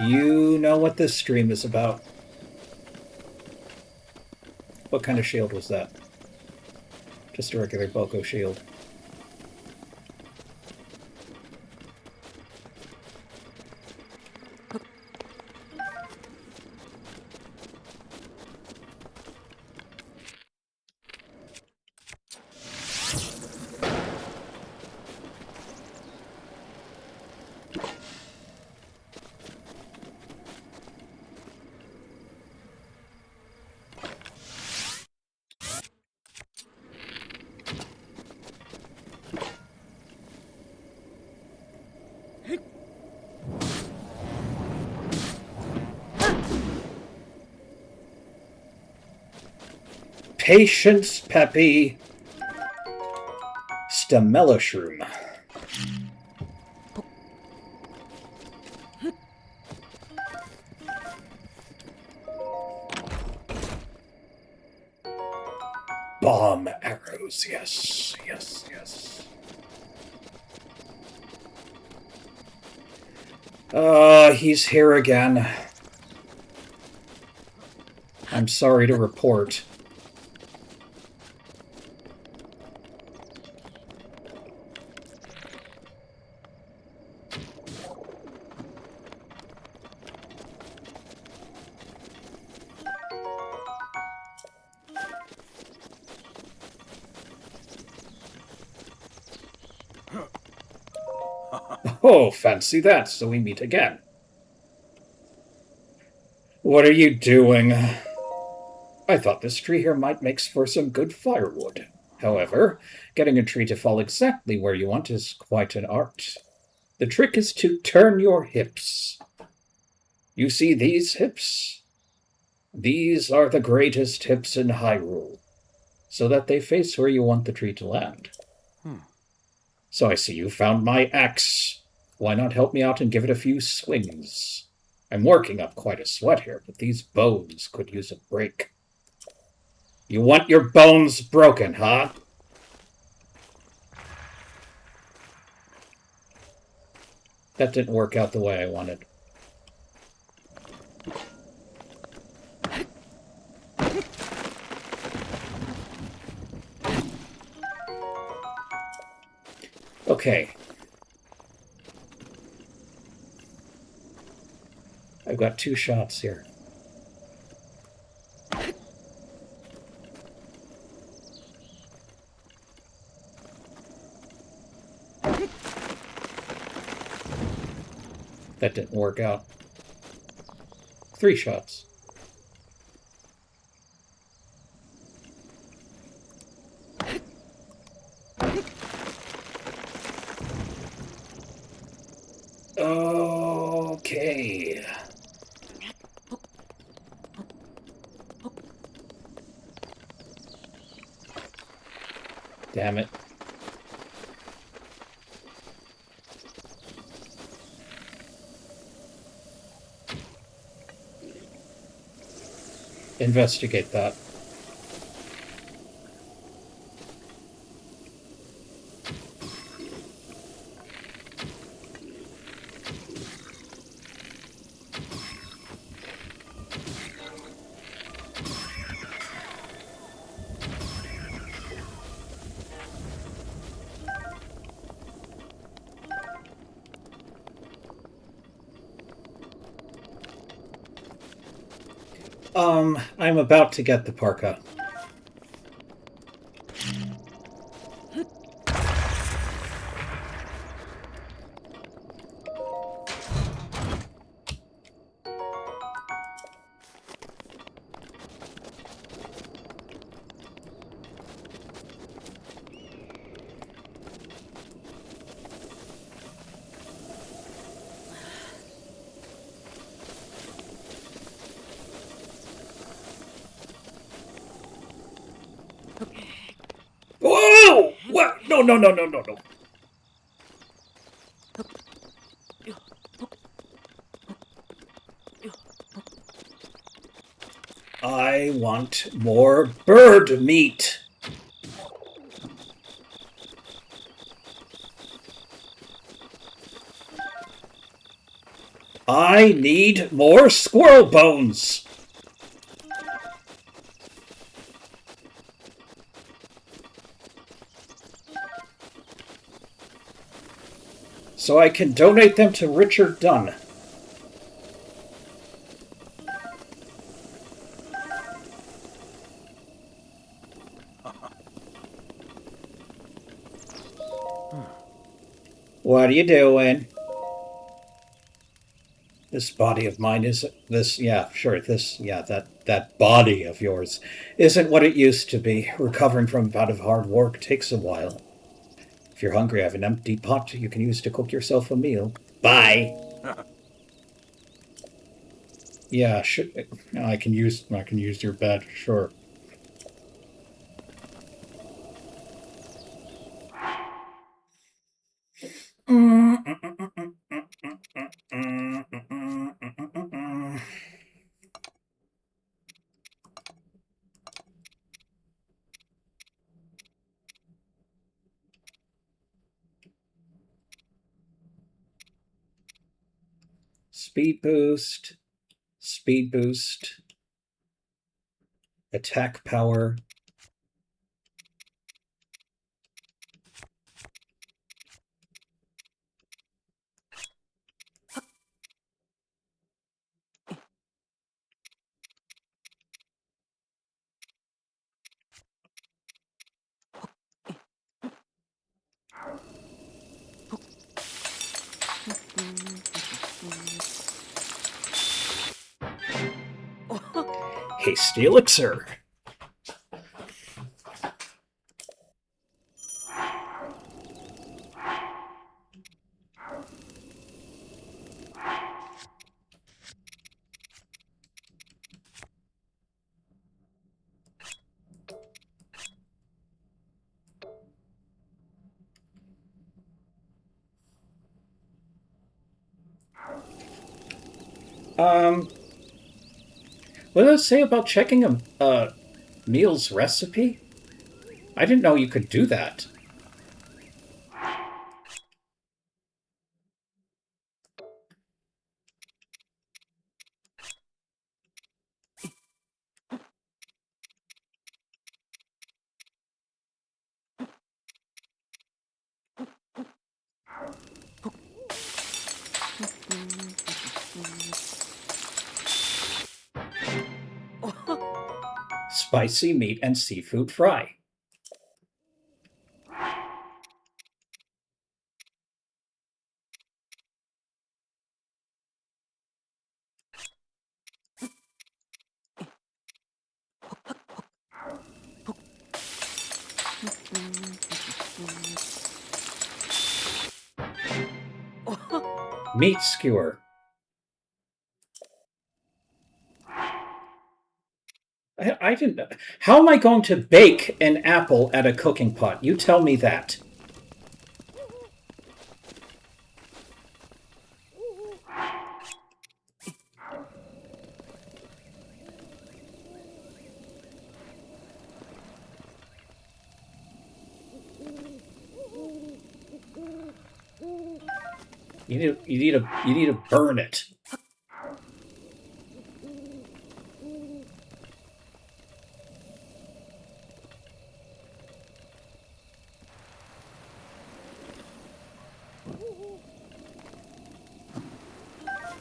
You know what this stream is about. What kind of shield was that? Just a regular Boko shield. Patience, Peppy. Stemellashroom. Bomb arrows, yes, yes, yes. He's here again. I'm sorry to report. Oh, fancy that, so we meet again. What are you doing? I thought this tree here might make for some good firewood. However, getting a tree to fall exactly where you want is quite an art. The trick is to turn your hips. You see these hips? These are the greatest hips in Hyrule, so that they face where you want the tree to land. So I see you found my axe. Why not help me out and give it a few swings? I'm working up quite a sweat here, but these bones could use a break. You want your bones broken, huh? That didn't work out the way I wanted. Okay. I've got 2 shots here. That didn't work out. 3 shots. Okay. Damn it. Investigate that. I'm about to get the parka. Whoa! What? No, no, no, no, no, no. I want more bird meat. I need more squirrel bones. So I can donate them to Richard Dunn. What are you doing? This body of mine is this. Yeah, sure. This. Yeah, that body of yours isn't what it used to be. Recovering from a bout of hard work takes a while. If you're hungry, I have an empty pot you can use to cook yourself a meal. Bye. Yeah, sure. I can use your bed. Sure. Speed boost, speed boost, attack power. Hasty elixir. Um, what did it say about checking a meal's recipe? I didn't know you could do that. Spicy meat and seafood fry. Meat skewer. I didn't. How am I going to bake an apple at a cooking pot? You tell me that. You need to burn it.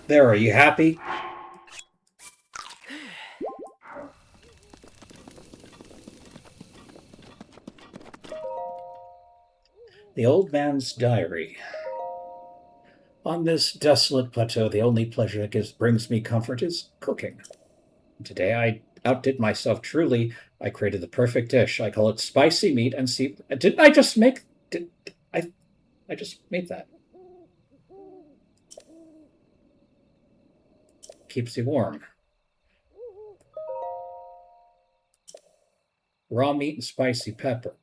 There, are you happy? The Old Man's Diary. On this desolate plateau, the only pleasure that brings me comfort is cooking. Today I outdid myself truly. I created the perfect dish. I call it spicy meat and sea. Didn't I just make? Did I? I just made that. Keeps you warm. Raw meat and spicy pepper.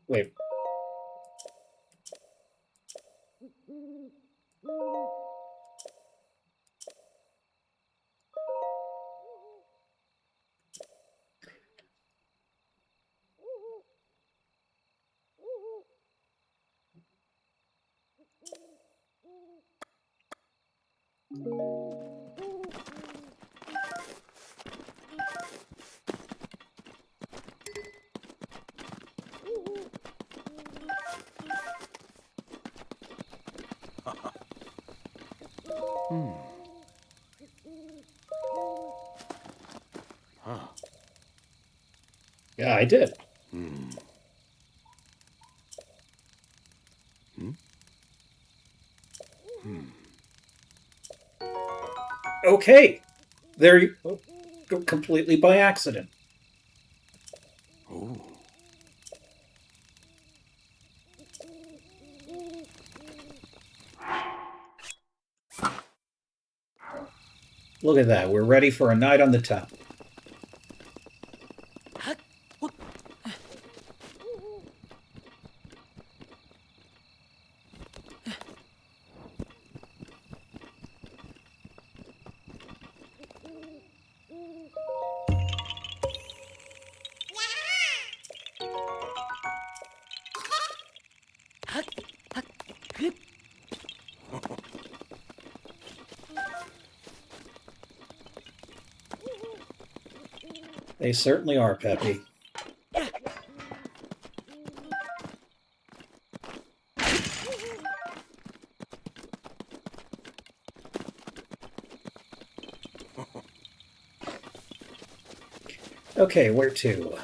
Wait. Yeah, I did. Okay. There you go, completely by accident. Oh. Look at that. We're ready for a night on the town. They certainly are, Peppy. Okay, where to?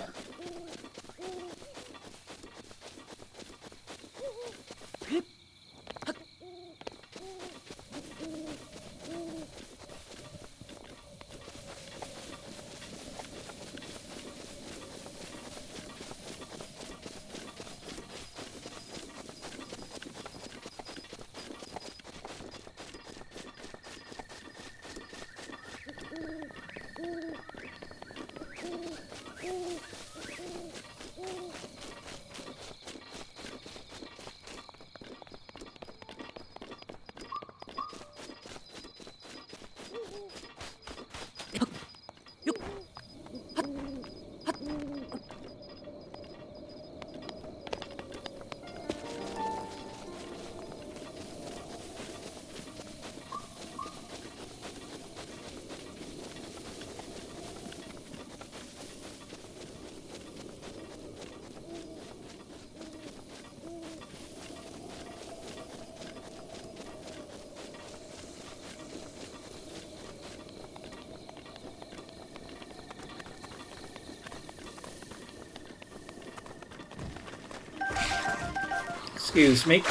Excuse me.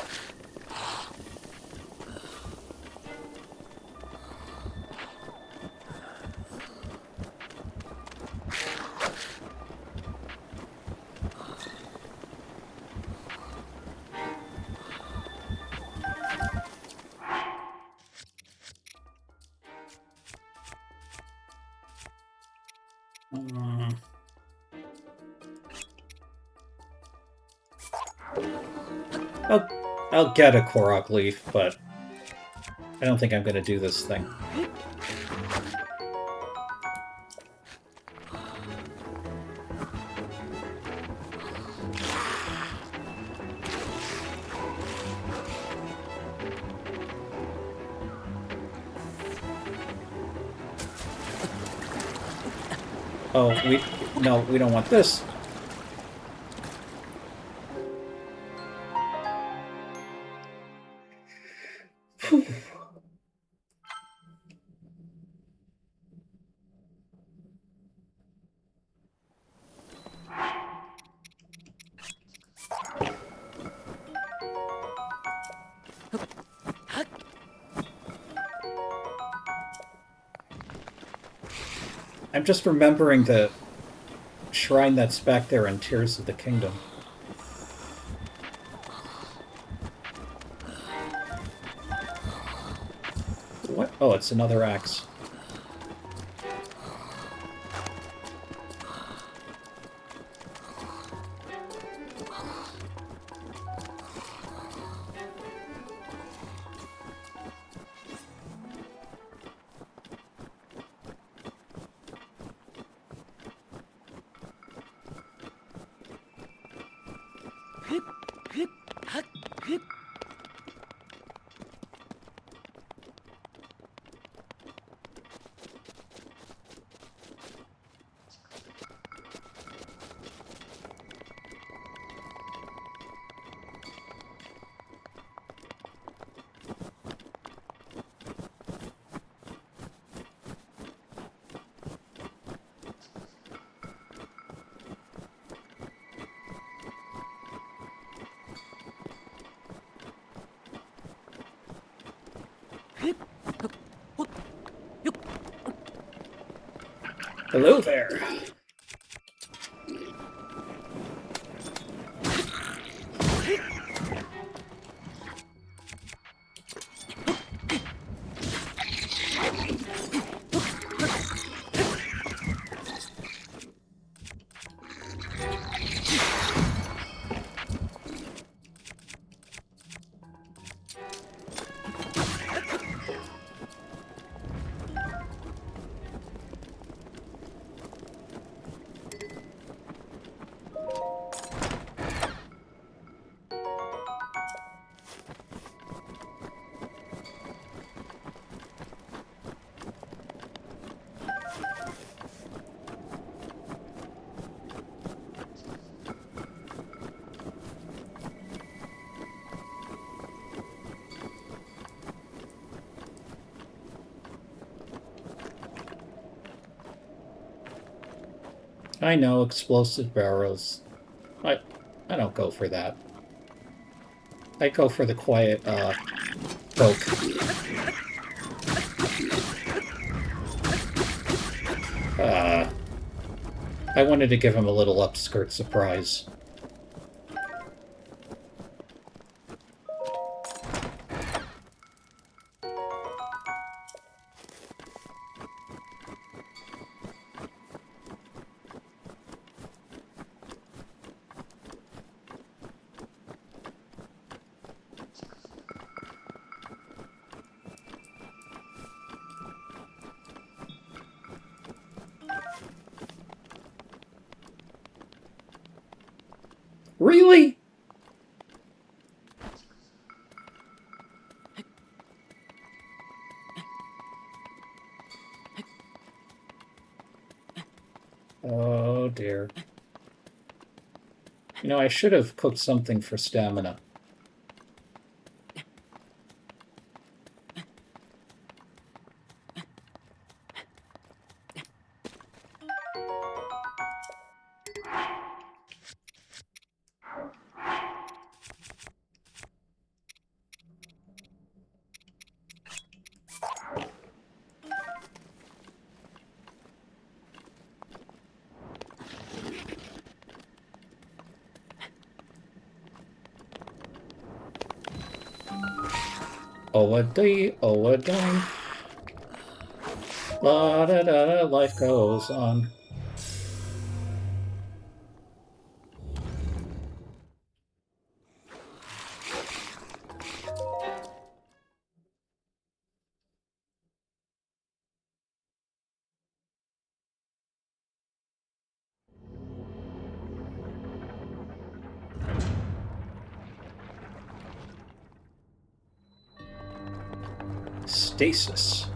I'll, I'll get a korok leaf, but I don't think I'm going to do this thing. Oh, we don't want this. Whew. I'm just remembering the shrine that's back there in Tears of the Kingdom. What? Oh, it's another axe. Hello there. I know, explosive barrels. I don't go for that. I go for the quiet, poke. I wanted to give him a little upskirt surprise. Really? Oh dear. You know, I should have cooked something for stamina. Oh a day, oh a dime. La da da da, life goes on. Stasis.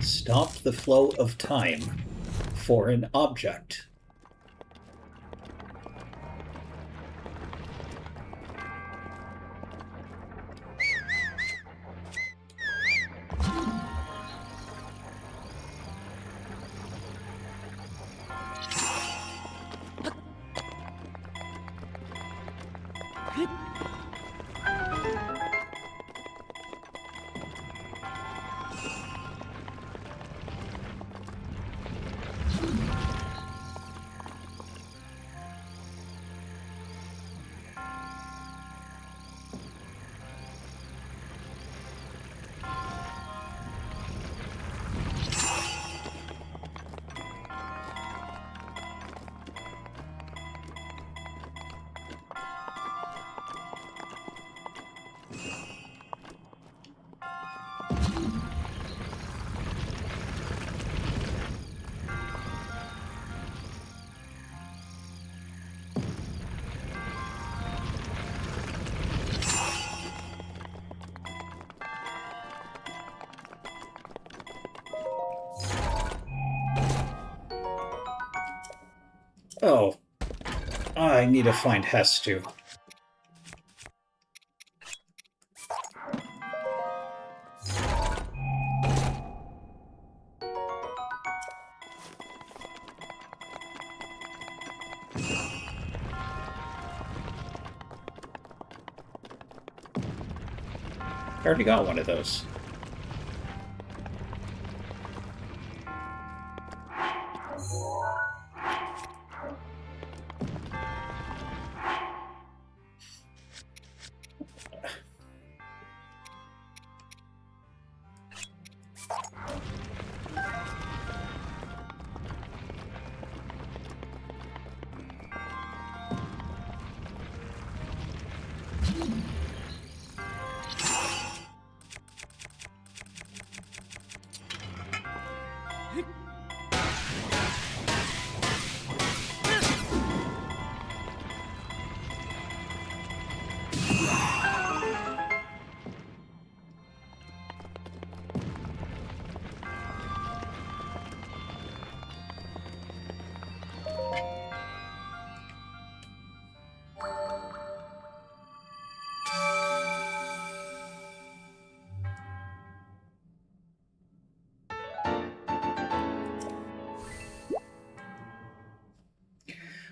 Stop the flow of time. for an object. Oh, I need to find Hestu. I already got one of those.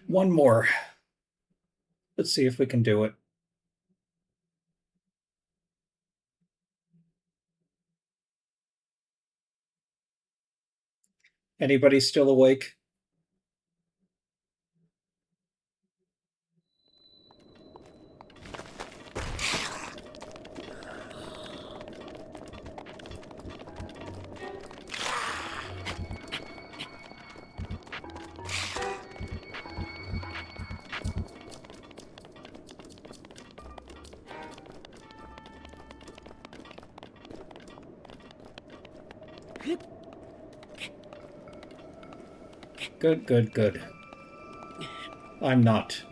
One more. Let's see if we can do it. Anybody still awake? Good, good, good. I'm not.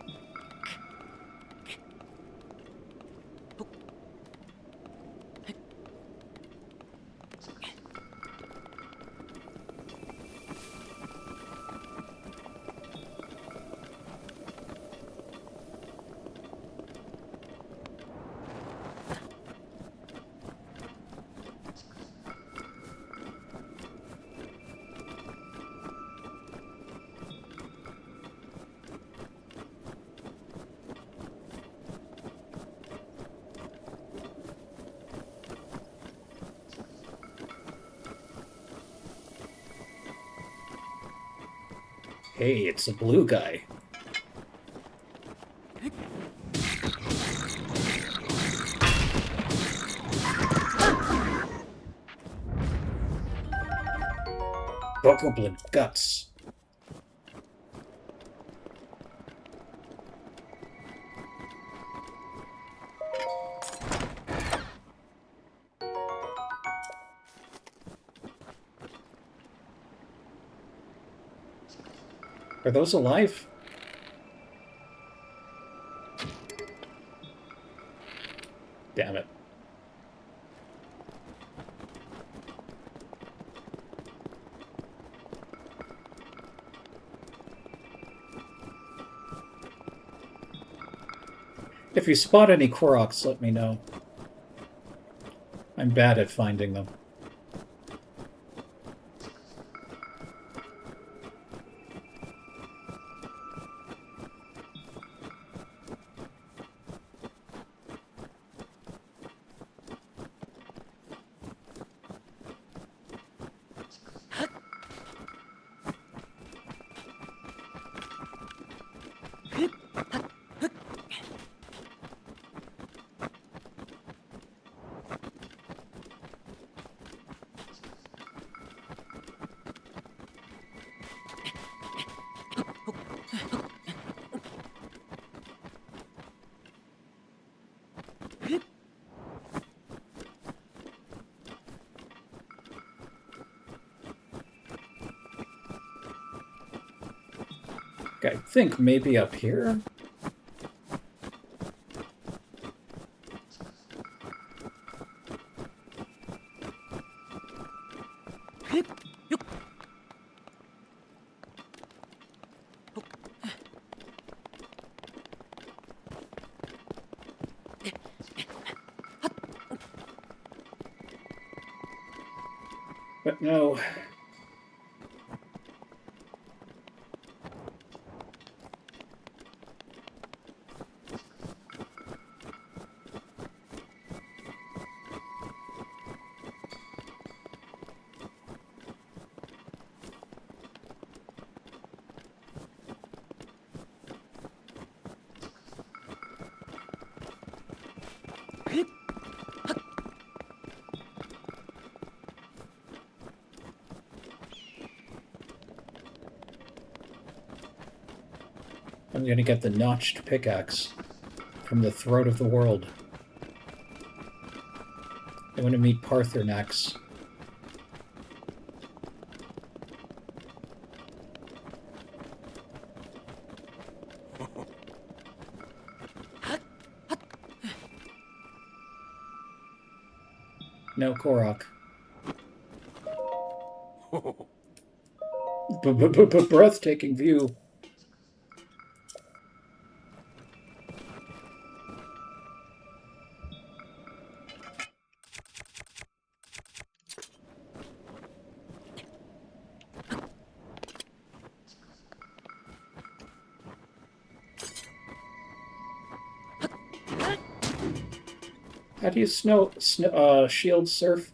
Hey, it's a blue guy. Goblin guts. Are those alive? Damn it. If you spot any koroks, let me know. I'm bad at finding them. I think maybe up here? But no. I'm gonna get the notched pickaxe from the throat of the world. I want to meet Parthenax. No korok. Breathtaking view. How do you shield surf?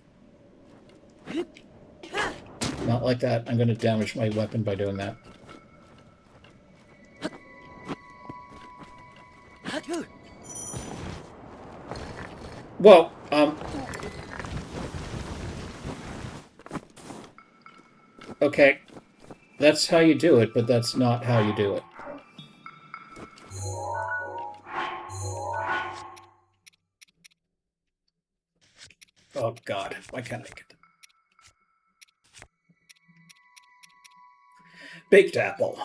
Not like that. I'm going to damage my weapon by doing that. Whoa, okay. That's how you do it, but that's not how you do it. Oh god, why can't I get them? Baked apple.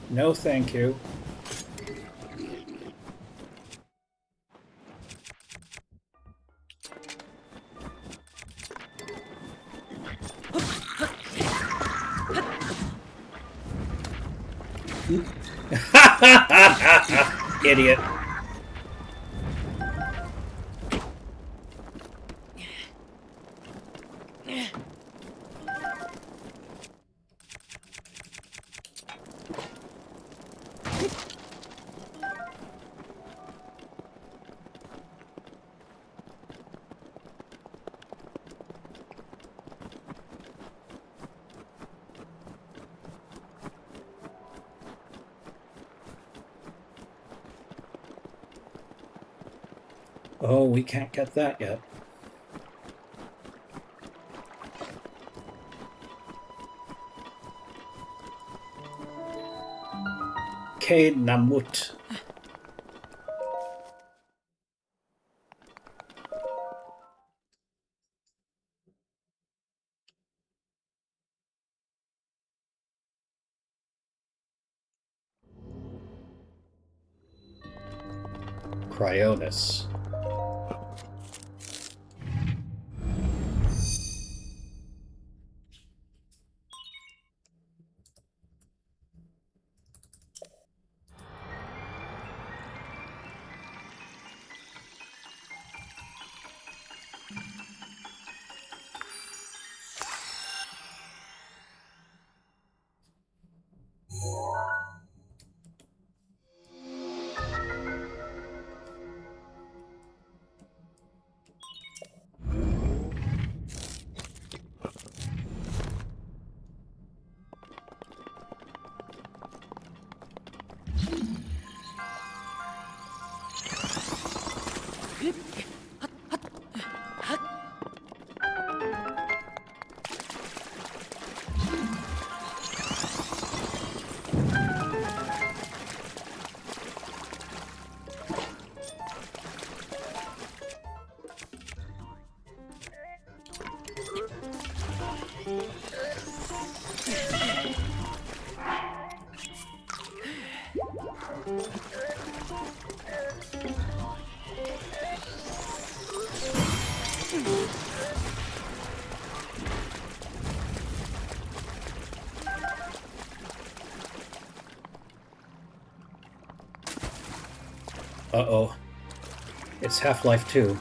No, thank you. Idiot. Oh, we can't get that yet. K Namut. Cryonis. Uh-oh. It's Half-Life 2.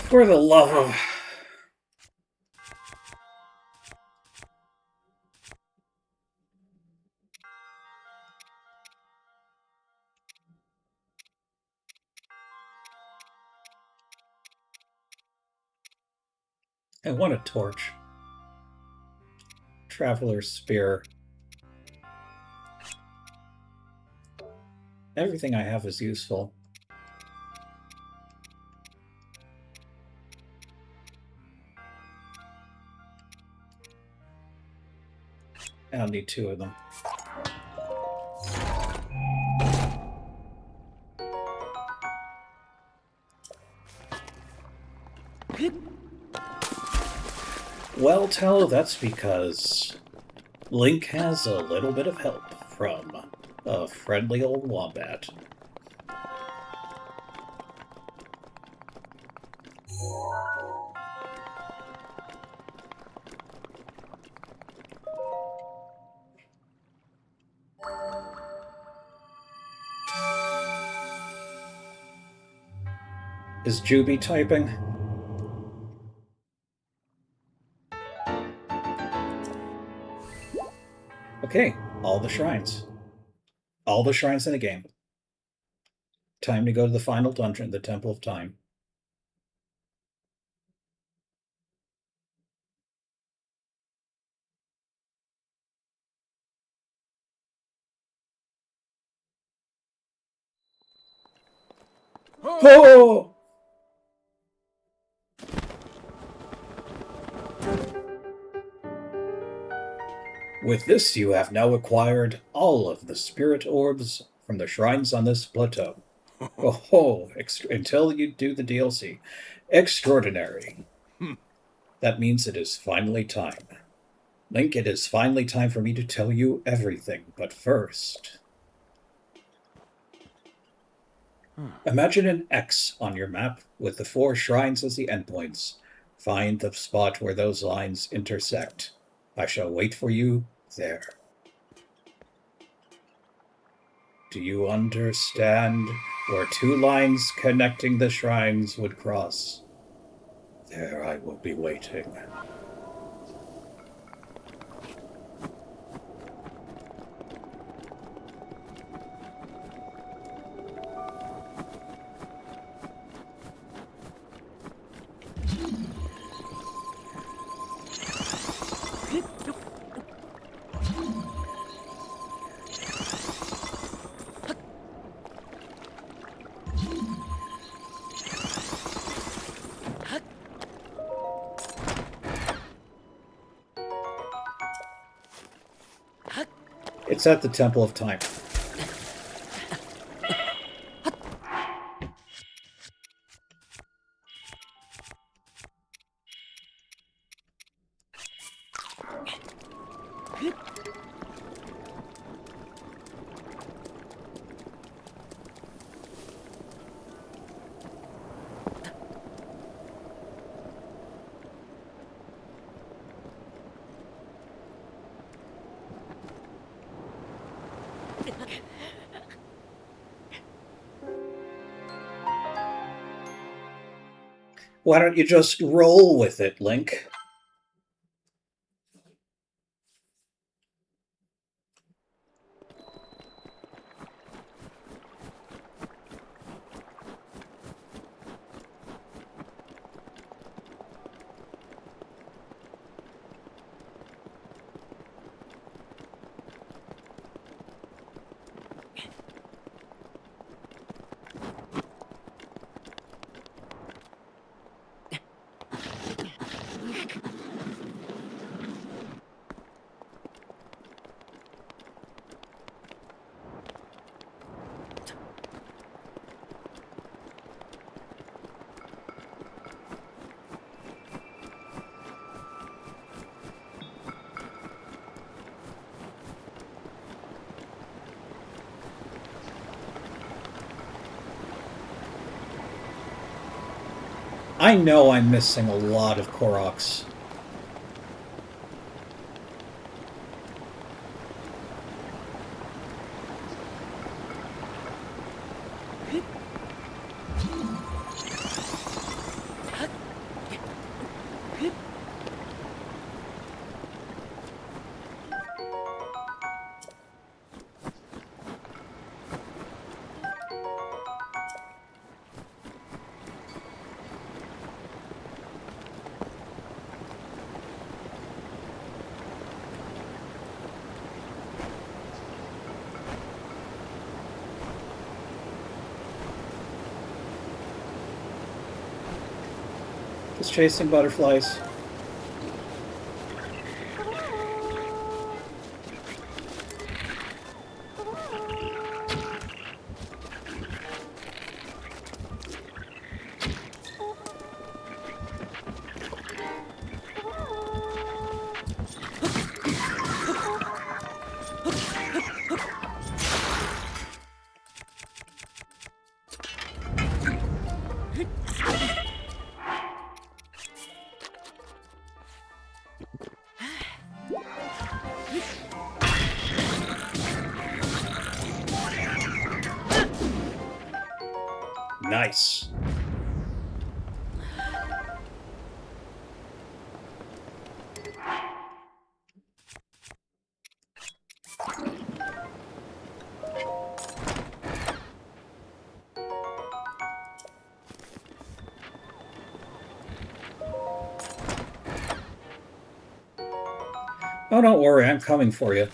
For the love of... I want a torch. Traveler's Spear. Everything I have is useful. I'll need 2 of them. Well, Tell, that's because Link has a little bit of help from a friendly old wombat. Is Juby typing? Okay, all the shrines. All the shrines in the game. Time to go to the final dungeon, the Temple of Time. Oh! With this, you have now acquired all of the spirit orbs from the shrines on this plateau. Oh, until you do the DLC. Extraordinary. That means it is finally time. Link, it is finally time for me to tell you everything, but first... Imagine an X on your map with the 4 shrines as the endpoints. Find the spot where those lines intersect. I shall wait for you there. Do you understand where two lines connecting the shrines would cross? There I will be waiting. It's at the Temple of Time. Why don't you just roll with it, Link? I know I'm missing a lot of koroks. Just chasing butterflies. Nice. Oh, don't worry, I'm coming for you.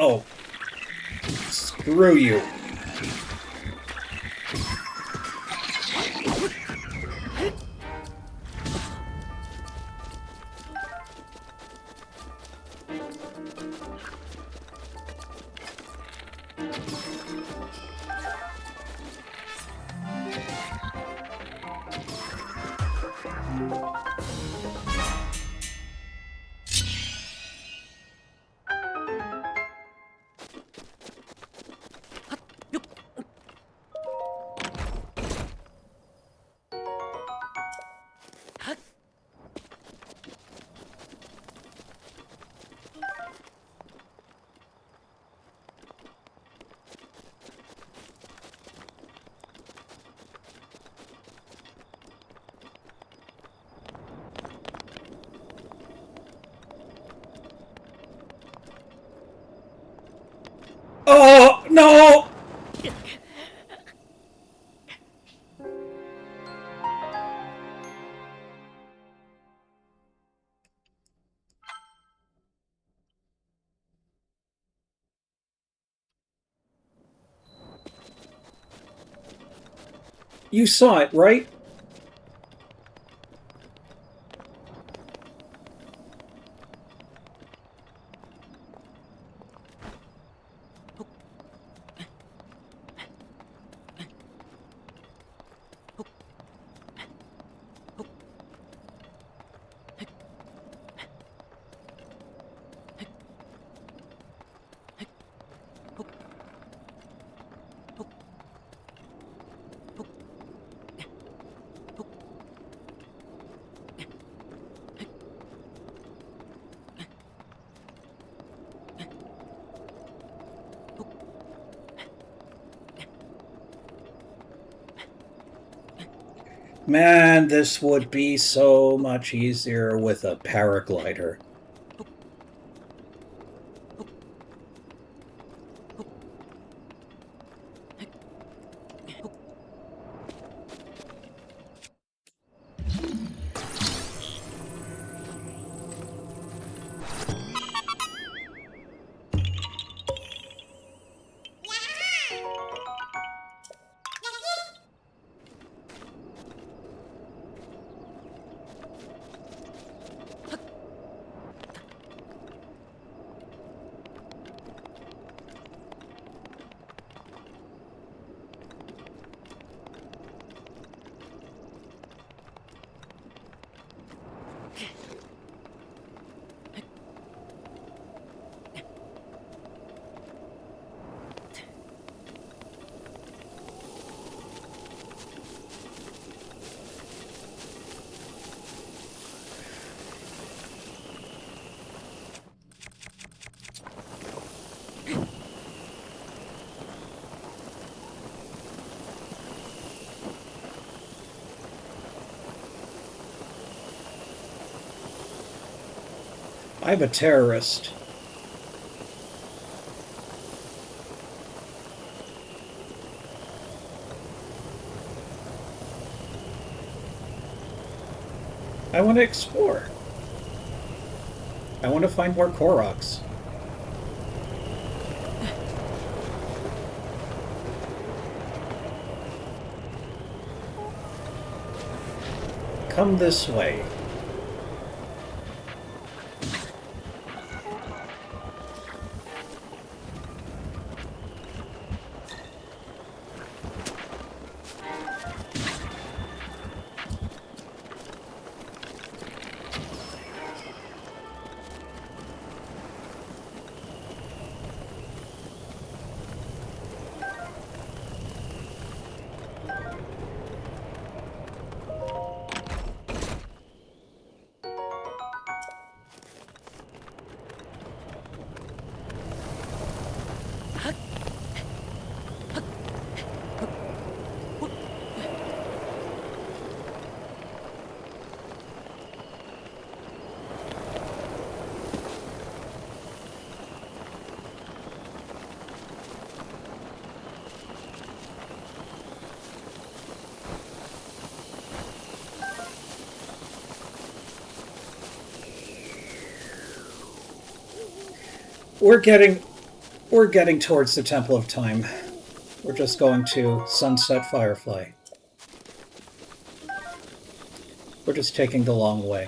Oh, screw you. Oh, no! You saw it, right? Man, this would be so much easier with a paraglider. I'm a terrorist. I want to explore. I want to find more koroks. Come this way. We're getting towards the Temple of Time. We're just going to Sunset Firefly. We're just taking the long way.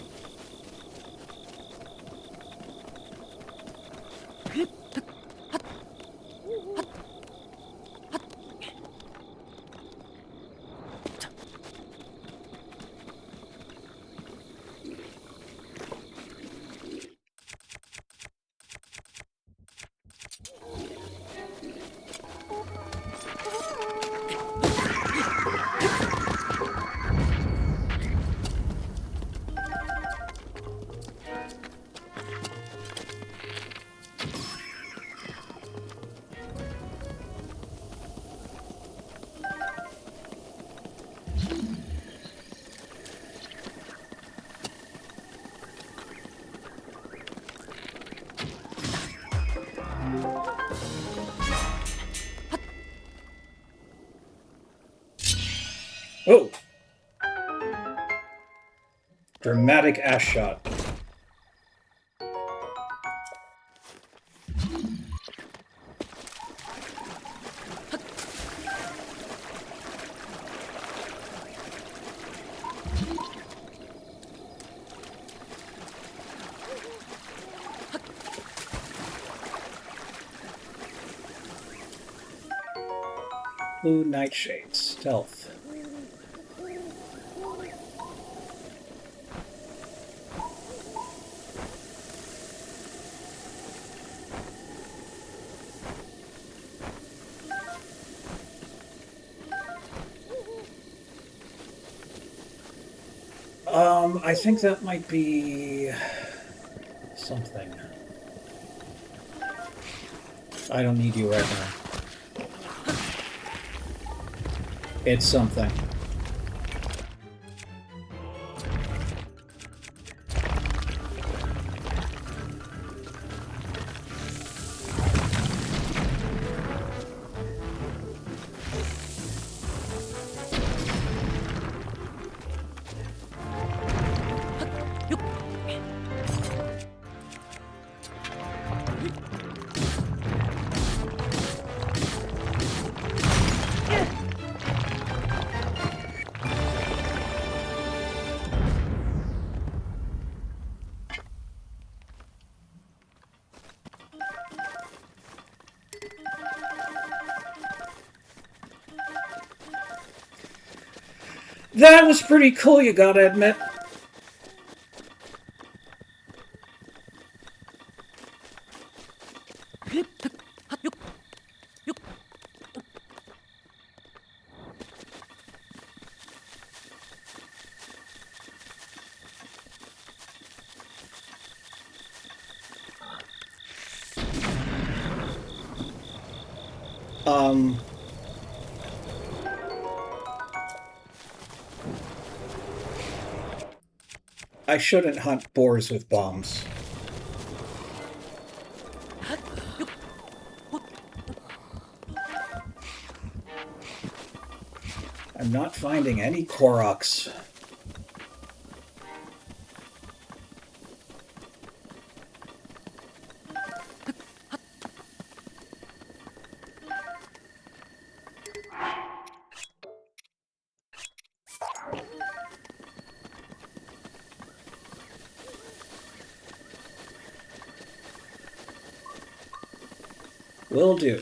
Oh! Dramatic ass shot. Blue nightshade, stealth. I think that might be something. I don't need you right now. It's something. That was pretty cool, you gotta admit. I shouldn't hunt boars with bombs. I'm not finding any koroks. Will do.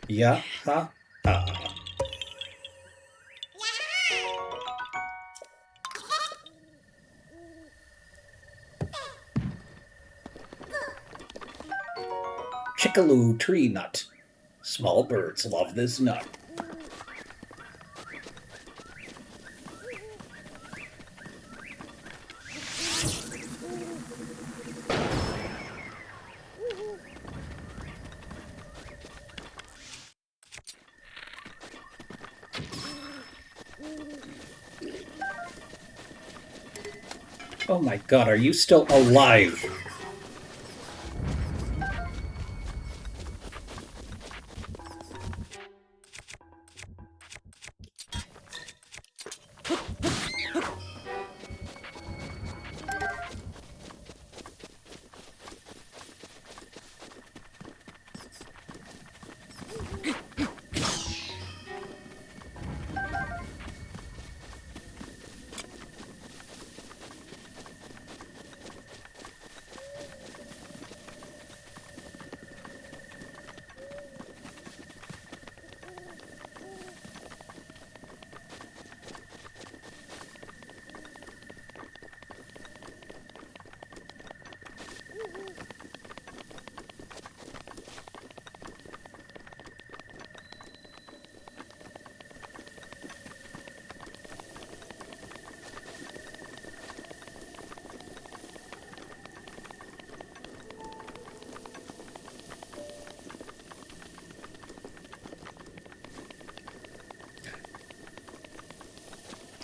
Yeah, ha, ha. Chickaloo tree nut. Small birds love this nut. Oh my god, are you still alive?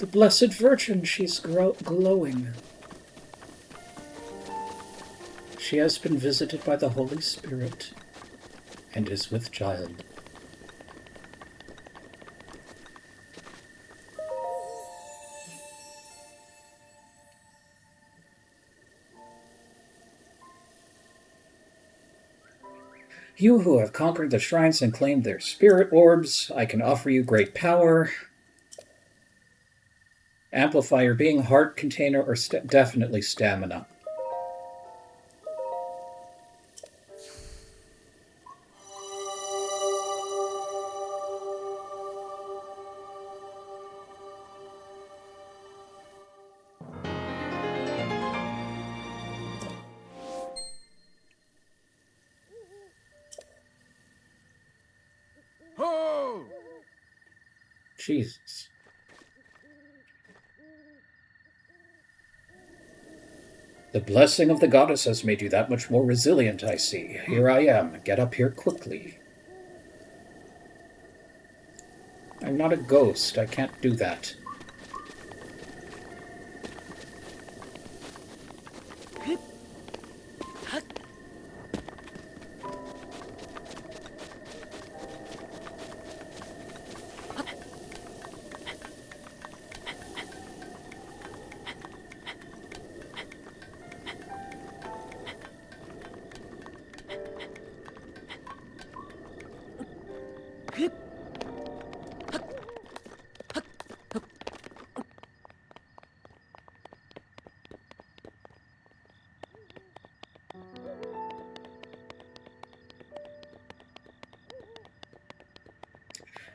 The Blessed Virgin, she's glowing. She has been visited by the Holy Spirit and is with child. You who have conquered the shrines and claimed their spirit orbs, I can offer you great power. Amplify your being, heart container, or definitely stamina. Ho! Jesus. The blessing of the goddess has made you that much more resilient, I see. Here I am. Get up here quickly. I'm not a ghost. I can't do that.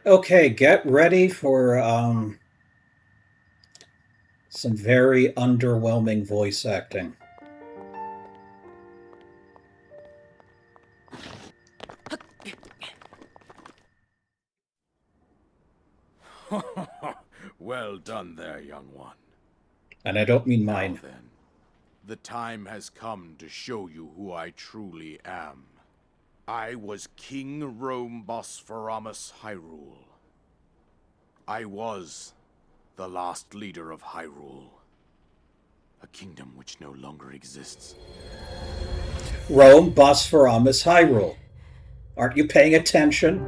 Okay, get ready for some very underwhelming voice acting. Well done there, young one. And I don't mean mine. Now then, the time has come to show you who I truly am. I was King Rome Bosphoramos Hyrule. I was the last leader of Hyrule. A kingdom which no longer exists. Rome, Bosphoramos, Hyrule. Aren't you paying attention?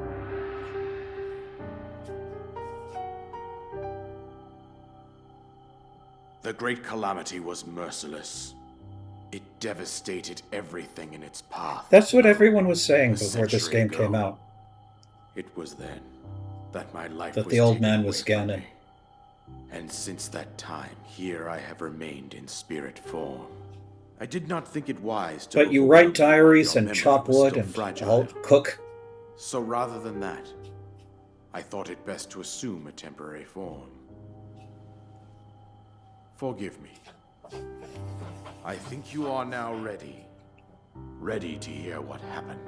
The Great Calamity was merciless. It devastated everything in its path. That's what everyone was saying A before this century game ago. came out. It was then that my life That was the old taken man was away from Ganon. me. And since that time, here I have remained in spirit form. I did not think it wise to But you overwhelm write you while diaries your and memory chop was wood still and fragile. cook. So rather than that, I thought it best to assume a temporary form. Forgive me. I think you are now ready. Ready to hear what happened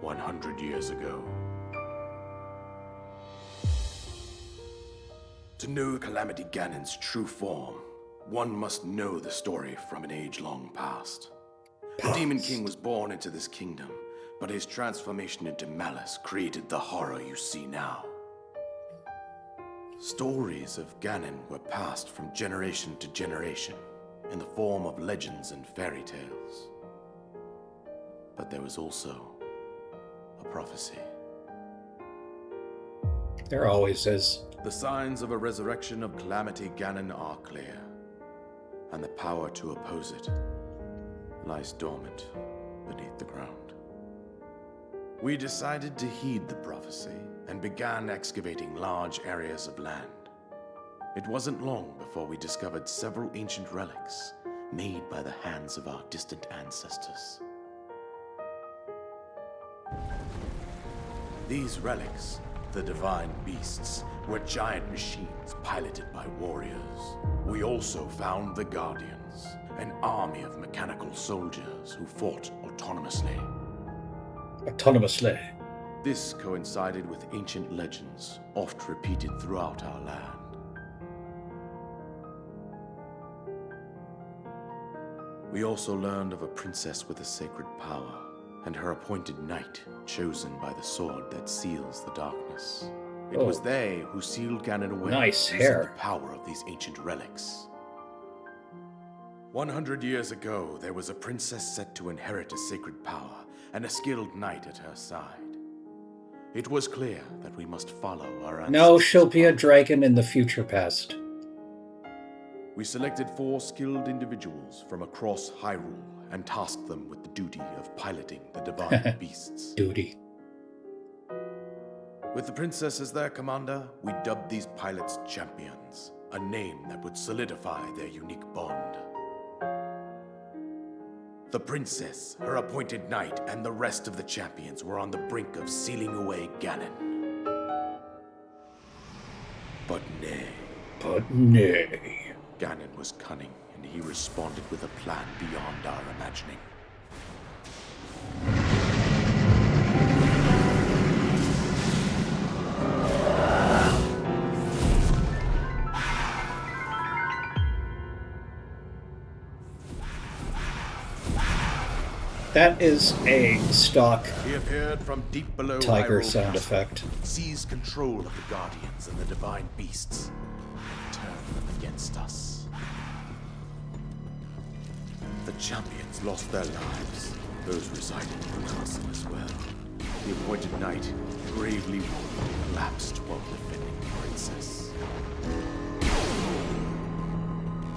100 years ago. To know Calamity Ganon's true form, one must know the story from an age-long past. The Demon King was born into this kingdom, but his transformation into malice created the horror you see now. Stories of Ganon were passed from generation to generation in the form of legends and fairy tales. But there was also a prophecy. There always is. The signs of a resurrection of Calamity Ganon are clear, and the power to oppose it lies dormant beneath the ground. We decided to heed the prophecy and began excavating large areas of land. It wasn't long before we discovered several ancient relics made by the hands of our distant ancestors. These relics, the divine beasts, were giant machines piloted by warriors. We also found the Guardians, an army of mechanical soldiers who fought autonomously. Autonomously. This coincided with ancient legends, oft repeated throughout our land. We also learned of a princess with a sacred power, and her appointed knight, chosen by the sword that seals the darkness. It was they who sealed Ganon away Nice using hair. the power of these ancient relics. 100 years ago, there was a princess set to inherit a sacred power and a skilled knight at her side. It was clear that we must follow our ancestors. No, she'll be a dragon in the future past. We selected 4 skilled individuals from across Hyrule and tasked them with the duty of piloting the divine beasts. Duty. With the princess as their commander, we dubbed these pilots champions, a name that would solidify their unique bond. The princess, her appointed knight, and the rest of the champions were on the brink of sealing away Ganon. But nay. Ganon was cunning, and he responded with a plan beyond our imagining. That is a stock He appeared from deep below tiger Hyrule sound Castle, effect. seized control of the Guardians and the divine beasts, and turned them against us. The champions lost their lives, those residing in the castle as well. The appointed knight, bravely wounded, collapsed while defending the princess.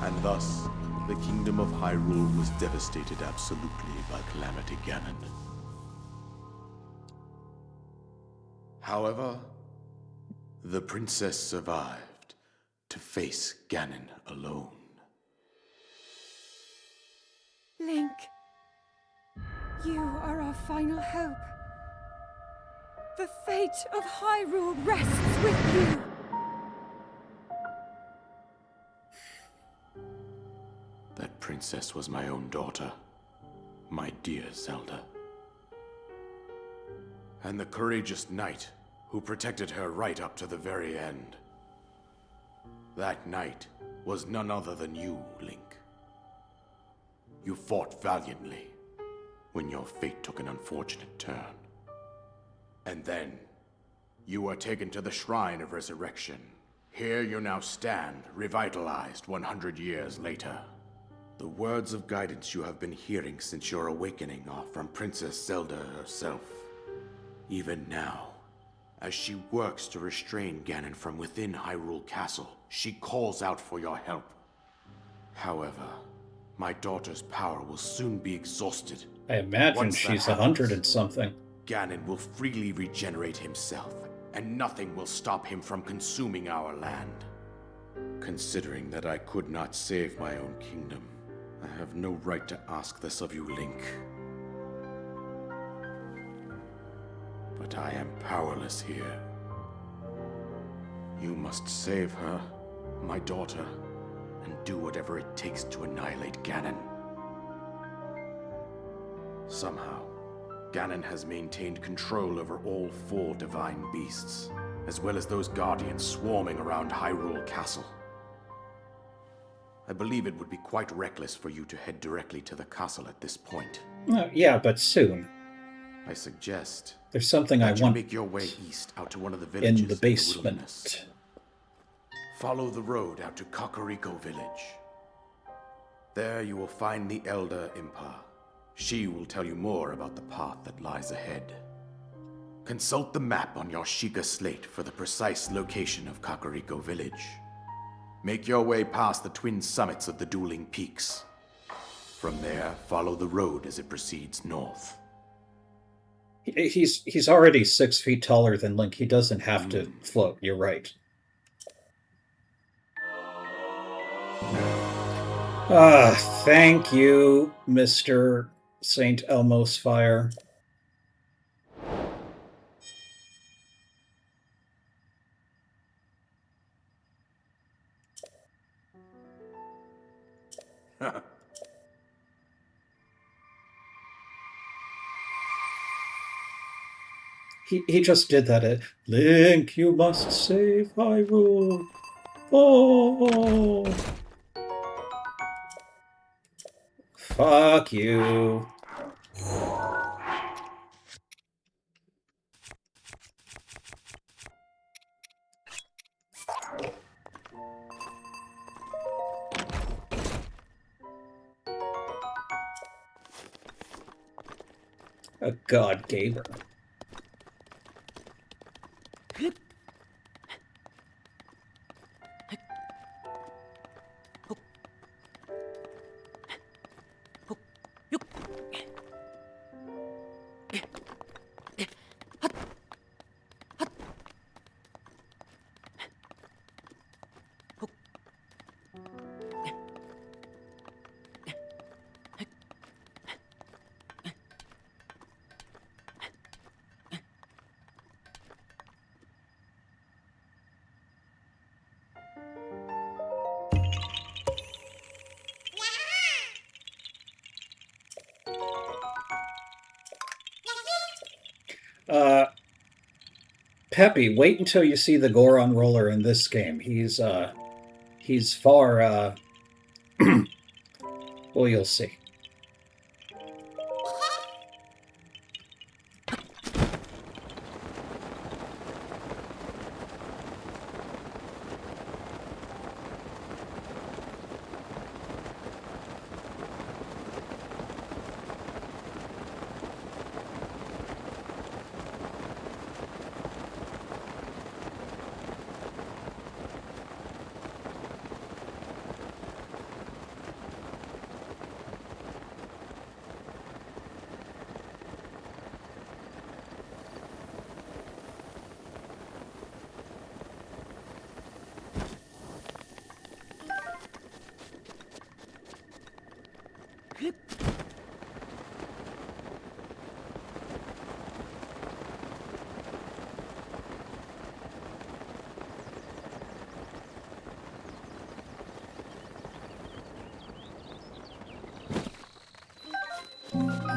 And thus, the kingdom of Hyrule was devastated absolutely by Calamity Ganon. However, the princess survived to face Ganon alone. Link, you are our final hope. The fate of Hyrule rests with you. That princess was my own daughter, my dear Zelda. And the courageous knight who protected her right up to the very end. That knight was none other than you, Link. You fought valiantly when your fate took an unfortunate turn. And then, you were taken to the Shrine of Resurrection. Here you now stand, revitalized 100 years later. The words of guidance you have been hearing since your awakening are from Princess Zelda herself. Even now, as she works to restrain Ganon from within Hyrule Castle, she calls out for your help. However, my daughter's power will soon be exhausted. I imagine Once that she's happens, 100 and something. Ganon will freely regenerate himself, and nothing will stop him from consuming our land. Considering that I could not save my own kingdom, I have no right to ask this of you, Link. But I am powerless here. You must save her, my daughter, and do whatever it takes to annihilate Ganon. Somehow, Ganon has maintained control over all 4 divine beasts, as well as those guardians swarming around Hyrule Castle. I believe it would be quite reckless for you to head directly to the castle at this point. Yeah, but soon. I suggest There's something I that you want make your way east out to one of the villages in the wilderness. basement. Follow the road out to Kakariko Village. There you will find the Elder Impa. She will tell you more about the path that lies ahead. Consult the map on your Sheikah slate for the precise location of Kakariko Village. Make your way past the twin summits of the dueling peaks. From there, follow the road as it proceeds north. He's already 6 feet taller than Link. He doesn't have to float. You're right. Thank you, Mr. St. Elmo's Fire. He just did that. Link, you must save Hyrule. Oh. Fuck you. A god gamer. Peppy, wait until you see the Goron roller in this game. He's far well, you'll see.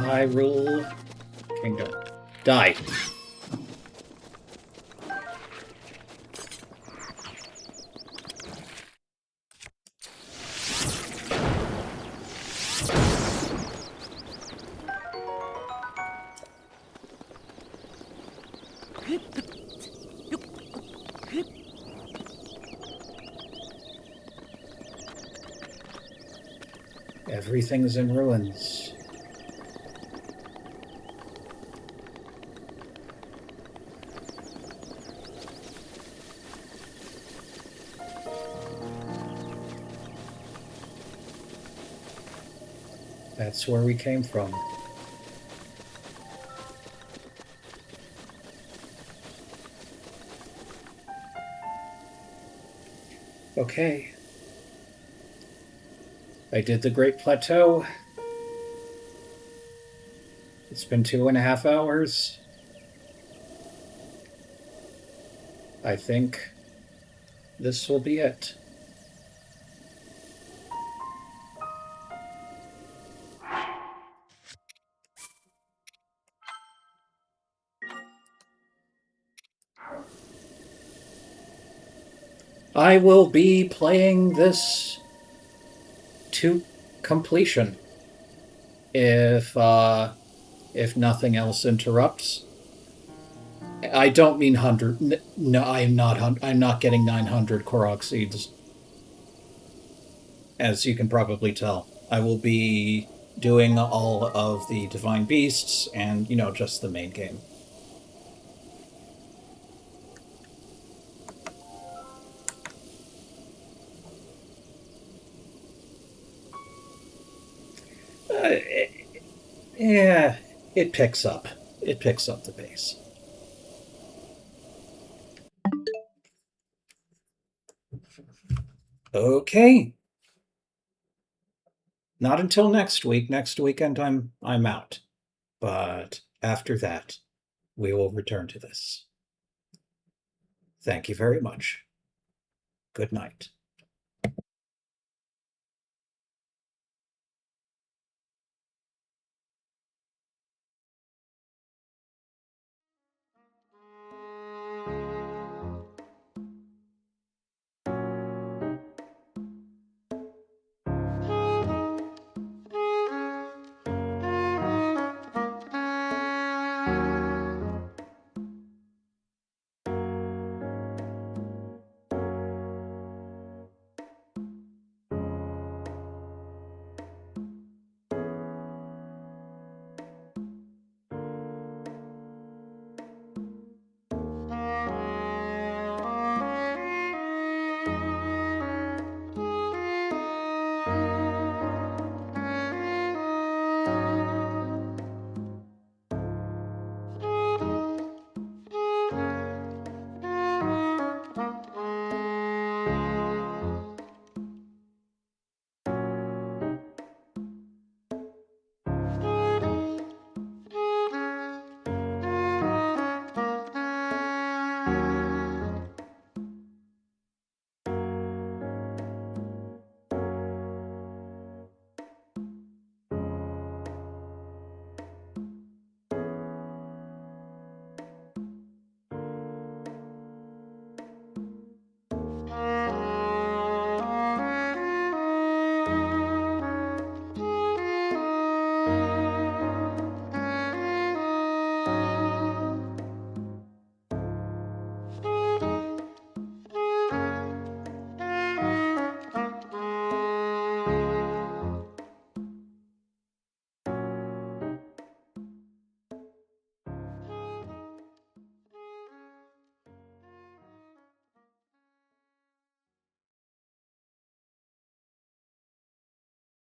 Hyrule Kingdom. Die. Everything's in ruins. That's where we came from. Okay. I did the Great Plateau. It's been 2.5 hours. I think this will be it. I will be playing this to completion if nothing else interrupts. I don't mean 100. No, I am not. I'm not getting 900 korok seeds, as you can probably tell. I will be doing all of the divine beasts and just the main game. Yeah, it picks up. It picks up the pace. Okay. Not until next week. Next weekend I'm out. But after that, we will return to this. Thank you very much. Good night.